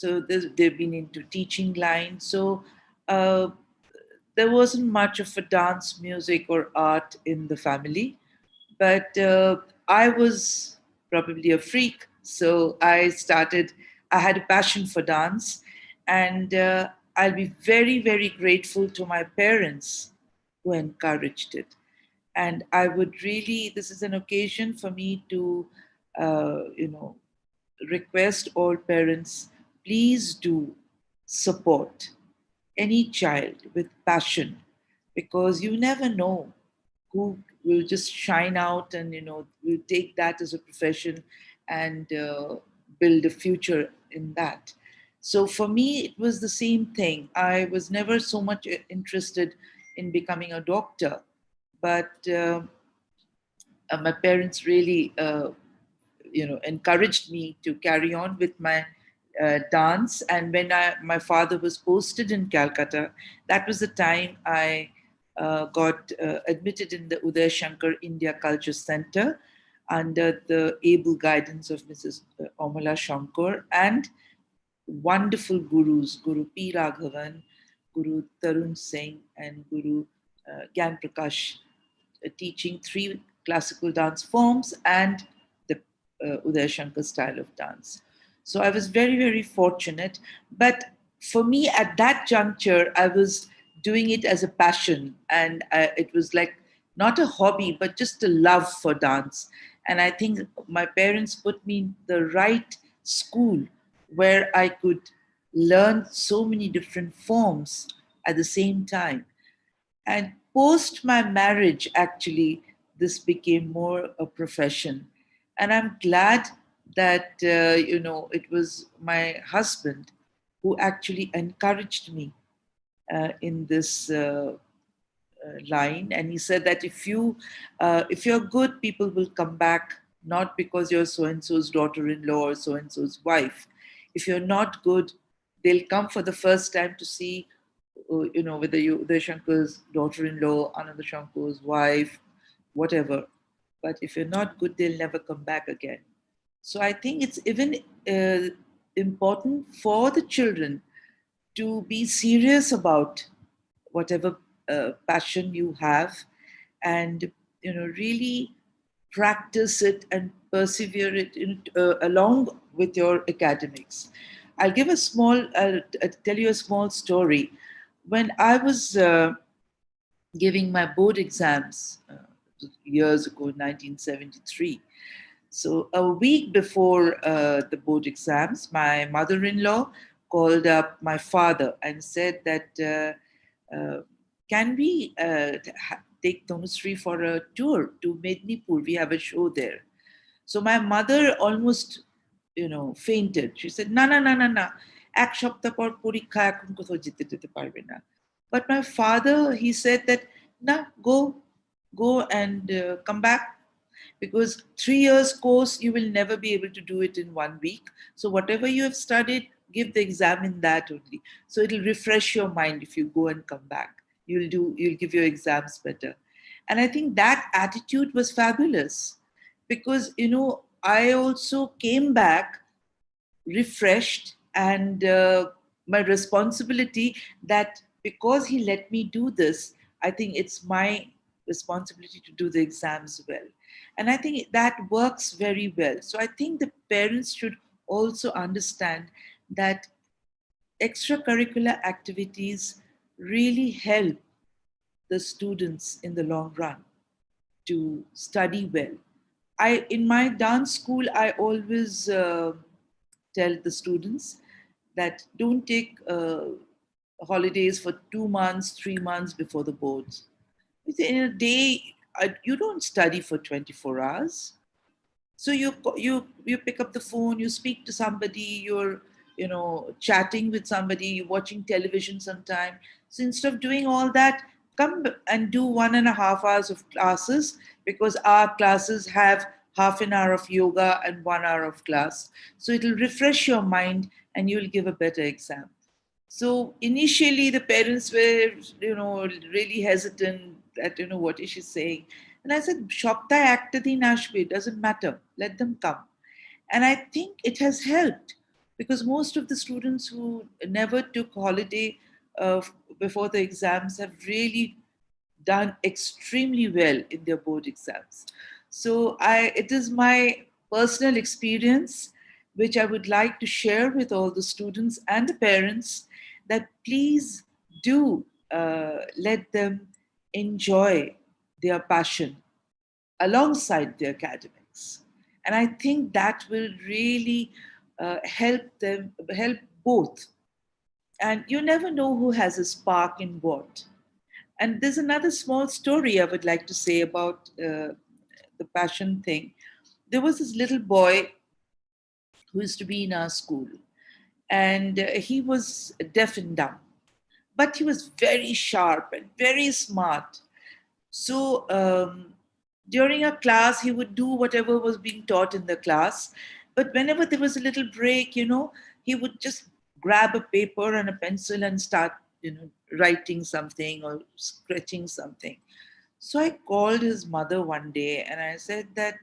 so they've been into teaching line. So uh, there wasn't much of a dance, music, or art in the family, but I was probably a freak, so I had a passion for dance, and I'll be very, very grateful to my parents who encouraged it. And I would really, this is an occasion for me to request all parents, please do support any child with passion, because you never know who will just shine out and will take that as a profession and build a future in that. So for me it was the same thing. I was never so much interested in becoming a doctor, but my parents really encouraged me to carry on with my dance. And when my father was posted in Calcutta, that was the time I got admitted in the Uday Shankar India Culture Center under the able guidance of Mrs. Omala Shankar and wonderful gurus, Guru P. Raghavan, Guru Tarun Singh, and Guru Gyan Prakash, teaching 3 classical dance forms and the Uday Shankar style of dance. So I was very, very fortunate. But for me, at that juncture, I was doing it as a passion. And it was like not a hobby, but just a love for dance. And I think my parents put me in the right school where I could learn so many different forms at the same time. And post my marriage, actually, this became more a profession. And I'm glad that, it was my husband who actually encouraged me in this line. And he said that if you're good, people will come back, not because you're so-and-so's daughter-in-law or so-and-so's wife. If you're not good, they'll come for the first time to see whether you the Shankar's daughter-in-law, Ananda Shankar's wife, whatever. But if you're not good, they'll never come back again. So I think it's even important for the children to be serious about whatever passion you have, and really practice it and persevere it along with your academics. I'll tell you a small story. When I was giving my board exams years ago, 1973, so a week before the board exams, my mother-in-law called up my father and said that can we take Tanushree for a tour to Mednipur? We have a show there. So my mother almost, fainted. She said, "Na, na, na, na, na. এক সপ্তাহ পর পরীক্ষা, এখন কোথাও যেতে পারবে না." But my father, he said that, "Na, go and come back. Because 3 years course, you will never be able to do it in 1 week. So whatever you have studied, give the exam in that only. So it'll refresh your mind if you go and come back. You'll give your exams better." And I think that attitude was fabulous, because I also came back refreshed, and my responsibility, that because he let me do this, I think it's my responsibility to do the exams well. And I think that works very well. So I think the parents should also understand that extracurricular activities really help the students in the long run to study well. In my dance school, I always tell the students that don't take holidays for 2 months, 3 months before the boards. In a day, you don't study for 24 hours. So you pick up the phone, you speak to somebody, you're chatting with somebody, you're watching television sometime. So instead of doing all that, come and do 1.5 hours of classes, because our classes have half an hour of yoga and 1 hour of class. So it'll refresh your mind and you'll give a better exam. So initially the parents were, really hesitant that, what is she saying? And I said, Shoptai Aktadi Nashbe, doesn't matter. Let them come. And I think it has helped, because most of the students who never took holiday before the exams have really done extremely well in their board exams. So it is my personal experience, which I would like to share with all the students and the parents, that please do let them enjoy their passion alongside the academics. And I think that will really help both. And you never know who has a spark in what. And there's another small story I would like to say about the passion thing. There was this little boy who used to be in our school, and he was deaf and dumb, but he was very sharp and very smart. So during a class, he would do whatever was being taught in the class. But whenever there was a little break, he would just grab a paper and a pencil and start, writing something or sketching something. So I called his mother one day and I said that,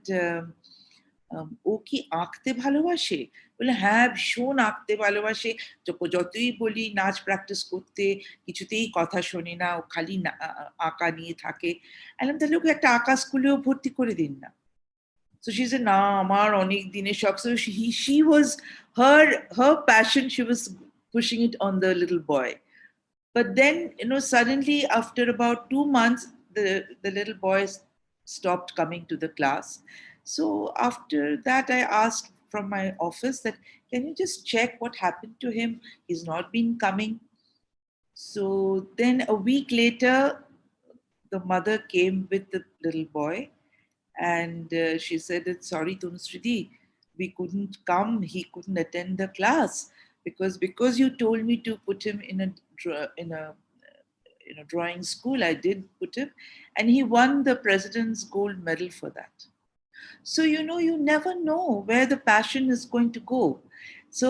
ও কি আঁকতে ভালোবাসে? বলে হ্যাঁ, ভীষণ আঁকতে ভালোবাসে। যতই বলি নাচ প্র্যাকটিস করতে, কিছুতেই কথা শোনে না, ও খালি আঁকা নিয়ে থাকে। আমি তাহলে ওকে একটা আঁকা স্কুলেও ভর্তি করে দিন না। So she said, না, আমার অনেক দিনের শখ। So she was, her passion, she was pushing it on the little boy. But then, suddenly after about 2 months, the little boy stopped coming to the class. So after that, I asked from my office that, can you just check what happened to him? He's not been coming. So then a week later, the mother came with the little boy, and she said, sorry, Tunusriti, we couldn't come. He couldn't attend the class because you told me to put him in a drawing school. I did put him, and he won the President's Gold Medal for that. So, you never know where the passion is going to go. So,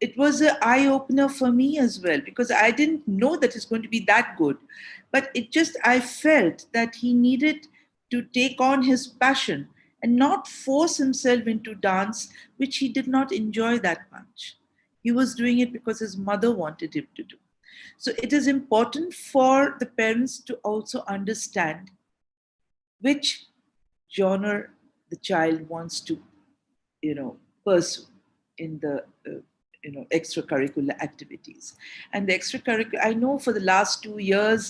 it was an eye-opener for me as well, because I didn't know that it's going to be that good. But I felt that he needed to take on his passion and not force himself into dance, which he did not enjoy that much. He was doing it because his mother wanted him to do. So it is important for the parents to also understand which genre the child wants to, pursue in the, extracurricular activities. And the extracurricular, I know for the last 2 years,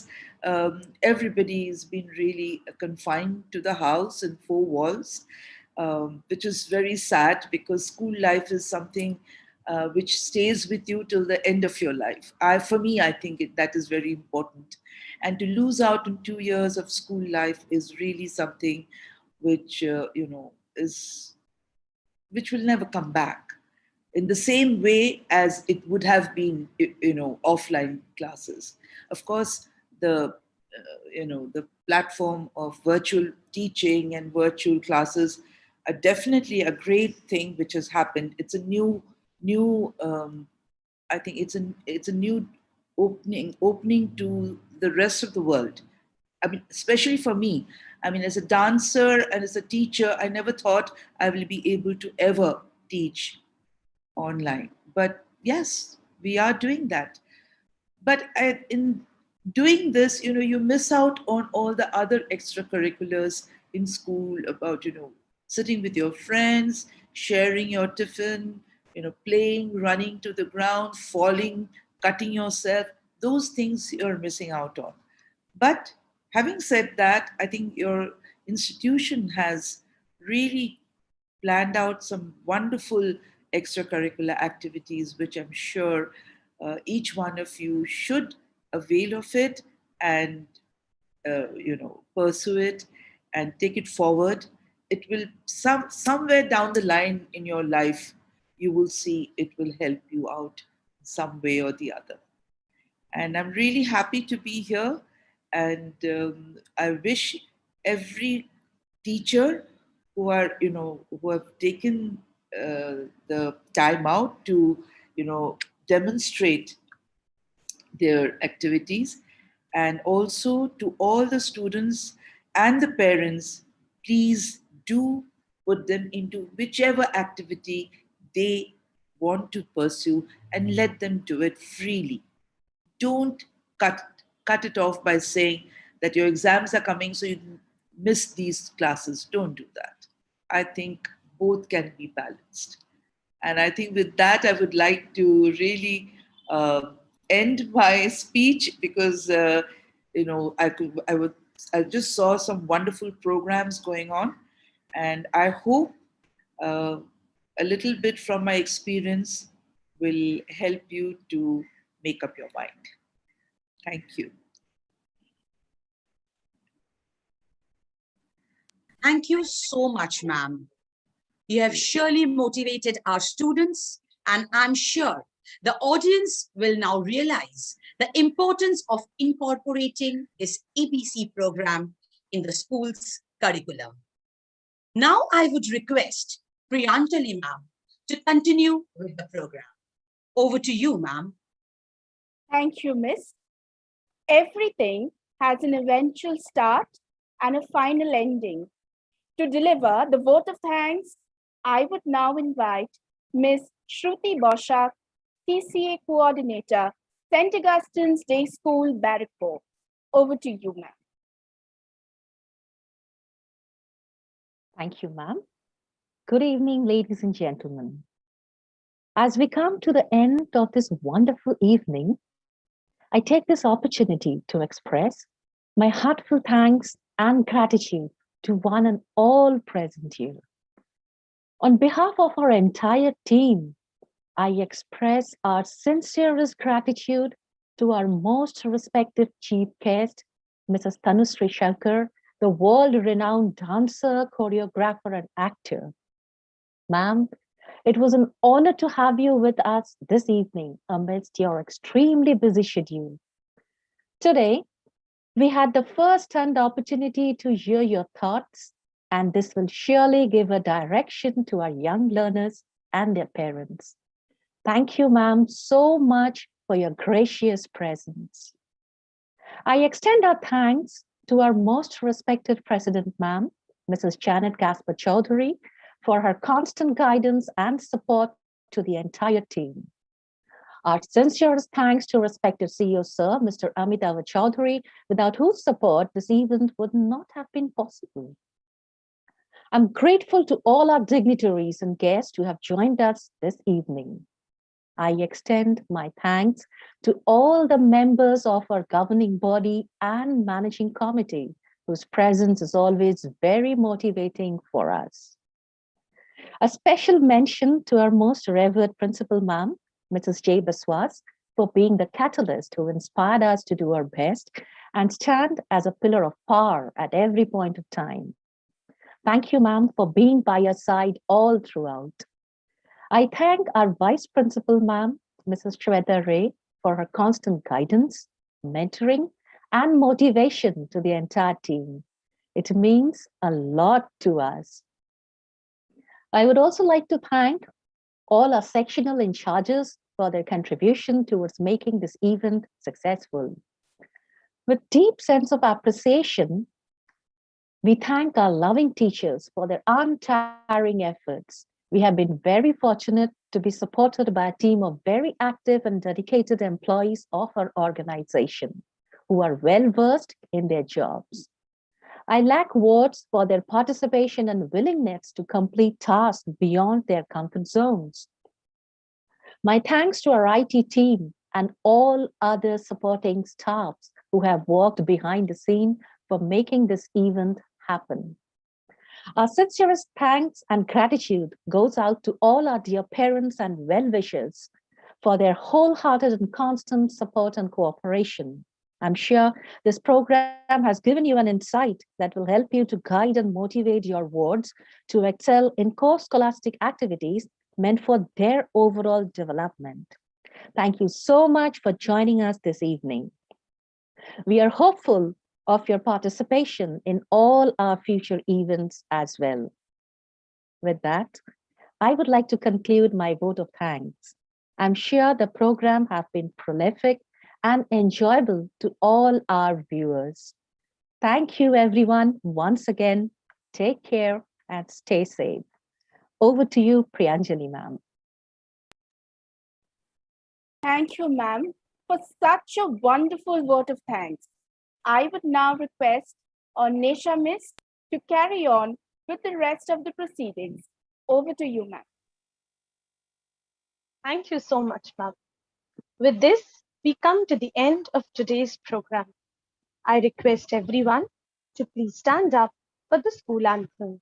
everybody's been really confined to the house and 4 walls, which is very sad, because school life is something which stays with you till the end of your life. For me, I think that is very important. And to lose out in 2 years of school life is really something which, which will never come back in the same way as it would have been, offline classes. Of course, the platform of virtual teaching and virtual classes are definitely a great thing which has happened. It's a new I think it's a new opening to the rest of the world. I mean, especially for me. I mean, as a dancer and as a teacher, I never thought I will be able to ever teach online. But yes, we are doing that. But in doing this, you miss out on all the other extracurriculars in school about, sitting with your friends, sharing your tiffin, playing, running to the ground, falling, cutting yourself. Those things you're missing out on. But Having said that, I think your institution has really planned out some wonderful extracurricular activities, which I'm sure each one of you should avail of it and pursue it and take it forward. It will somewhere down the line in your life, you will see it will help you out some way or the other. And I'm really happy to be here. And I wish every teacher who have taken the time out to, demonstrate their activities, and also to all the students and the parents, please do put them into whichever activity they want to pursue and let them do it freely. Don't cut it off by saying that your exams are coming, so you miss these classes. Don't do that. I think both can be balanced. And I think with that, I would like to really end my speech, because I just saw some wonderful programs going on, and I hope a little bit from my experience will help you to make up your mind. Thank you. Thank you so much, ma'am. You have surely motivated our students, and I'm sure the audience will now realize the importance of incorporating this EPC program in the school's curriculum. Now I would request Priyantali ma'am to continue with the program. Over to you, ma'am. Thank you, Miss. Everything has an eventual start and a final ending. To deliver the vote of thanks, I would now invite Ms. Shruti Boshak, CCA Coordinator, St. Augustine's Day School, Barrackpore. Over to you, ma'am. Thank you, ma'am. Good evening, ladies and gentlemen. As we come to the end of this wonderful evening, I take this opportunity to express my heartfelt thanks and gratitude to one and all present here. On behalf of our entire team, I express our sincerest gratitude to our most respected chief guest, Mrs. Tanushree Shankar, the world-renowned dancer, choreographer, and actor. Ma'am, it was an honor to have you with us this evening amidst your extremely busy schedule. Today, we had the first-hand opportunity to hear your thoughts, and this will surely give a direction to our young learners and their parents. Thank you, ma'am, so much for your gracious presence. I extend our thanks to our most respected president, ma'am, Mrs. Janet Gaspar Chaudhary, for her constant guidance and support to the entire team. Our sincerest thanks to respected CEO, Sir, Mr. Amitabh Chaudhary, without whose support this event would not have been possible. I'm grateful to all our dignitaries and guests who have joined us this evening. I extend my thanks to all the members of our governing body and managing committee, whose presence is always very motivating for us. A special mention to our most revered principal, ma'am, Mrs. J. Baswas, for being the catalyst who inspired us to do our best and stand as a pillar of power at every point of time. Thank you, ma'am, for being by your side all throughout. I thank our Vice Principal, ma'am, Mrs. Shweta Ray, for her constant guidance, mentoring, and motivation to the entire team. It means a lot to us. I would also like to thank all our sectional in charges for their contribution towards making this event successful. With deep sense of appreciation, we thank our loving teachers for their untiring efforts. We have been very fortunate to be supported by a team of very active and dedicated employees of our organization who are well-versed in their jobs. I lack words for their participation and willingness to complete tasks beyond their comfort zones. My thanks to our IT team and all other supporting staffs who have worked behind the scene for making this event happen. Our sincerest thanks and gratitude goes out to all our dear parents and well-wishers for their wholehearted and constant support and cooperation. I'm sure this program has given you an insight that will help you to guide and motivate your wards to excel in core scholastic activities meant for their overall development. Thank you so much for joining us this evening. We are hopeful of your participation in all our future events as well. With that, I would like to conclude my vote of thanks. I'm sure the program have been prolific and enjoyable to all our viewers. Thank you everyone once again. Take care and stay safe. Over to you, Priyanjali ma'am. Thank you, ma'am, for such a wonderful vote of thanks. I would now request Nesha Miss to carry on with the rest of the proceedings. Over to you, ma'am. Thank you so much, ma'am. With this, we come to the end of today's program. I request everyone to please stand up for the school anthem.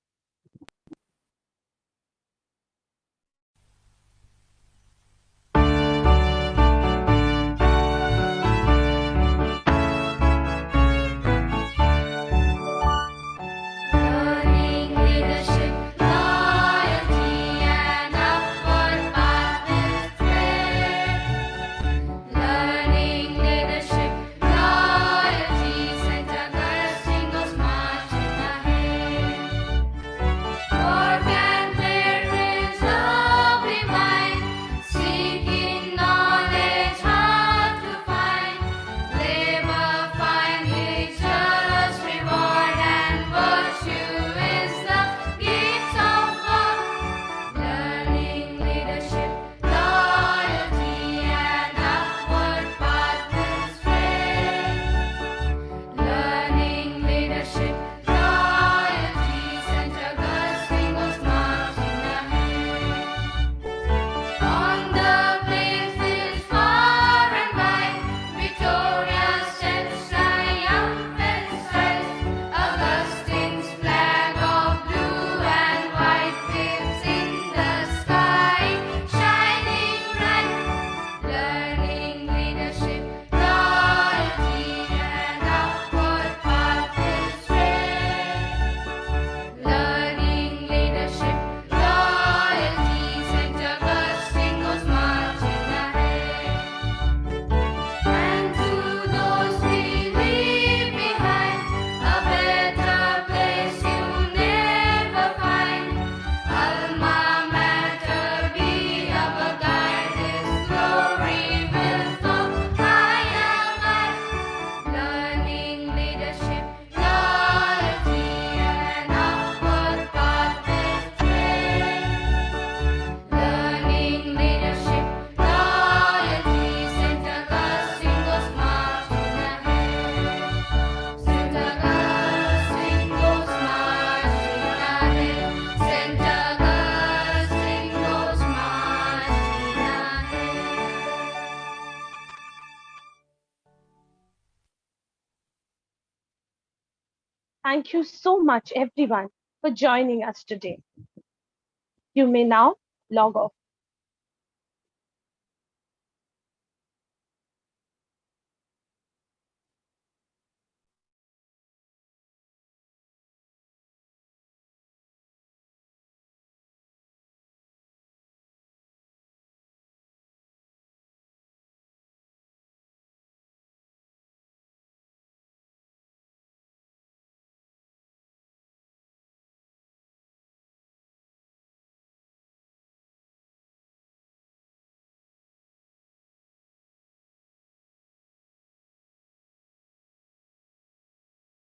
Thank you so much, everyone, for joining us today. You may now log off.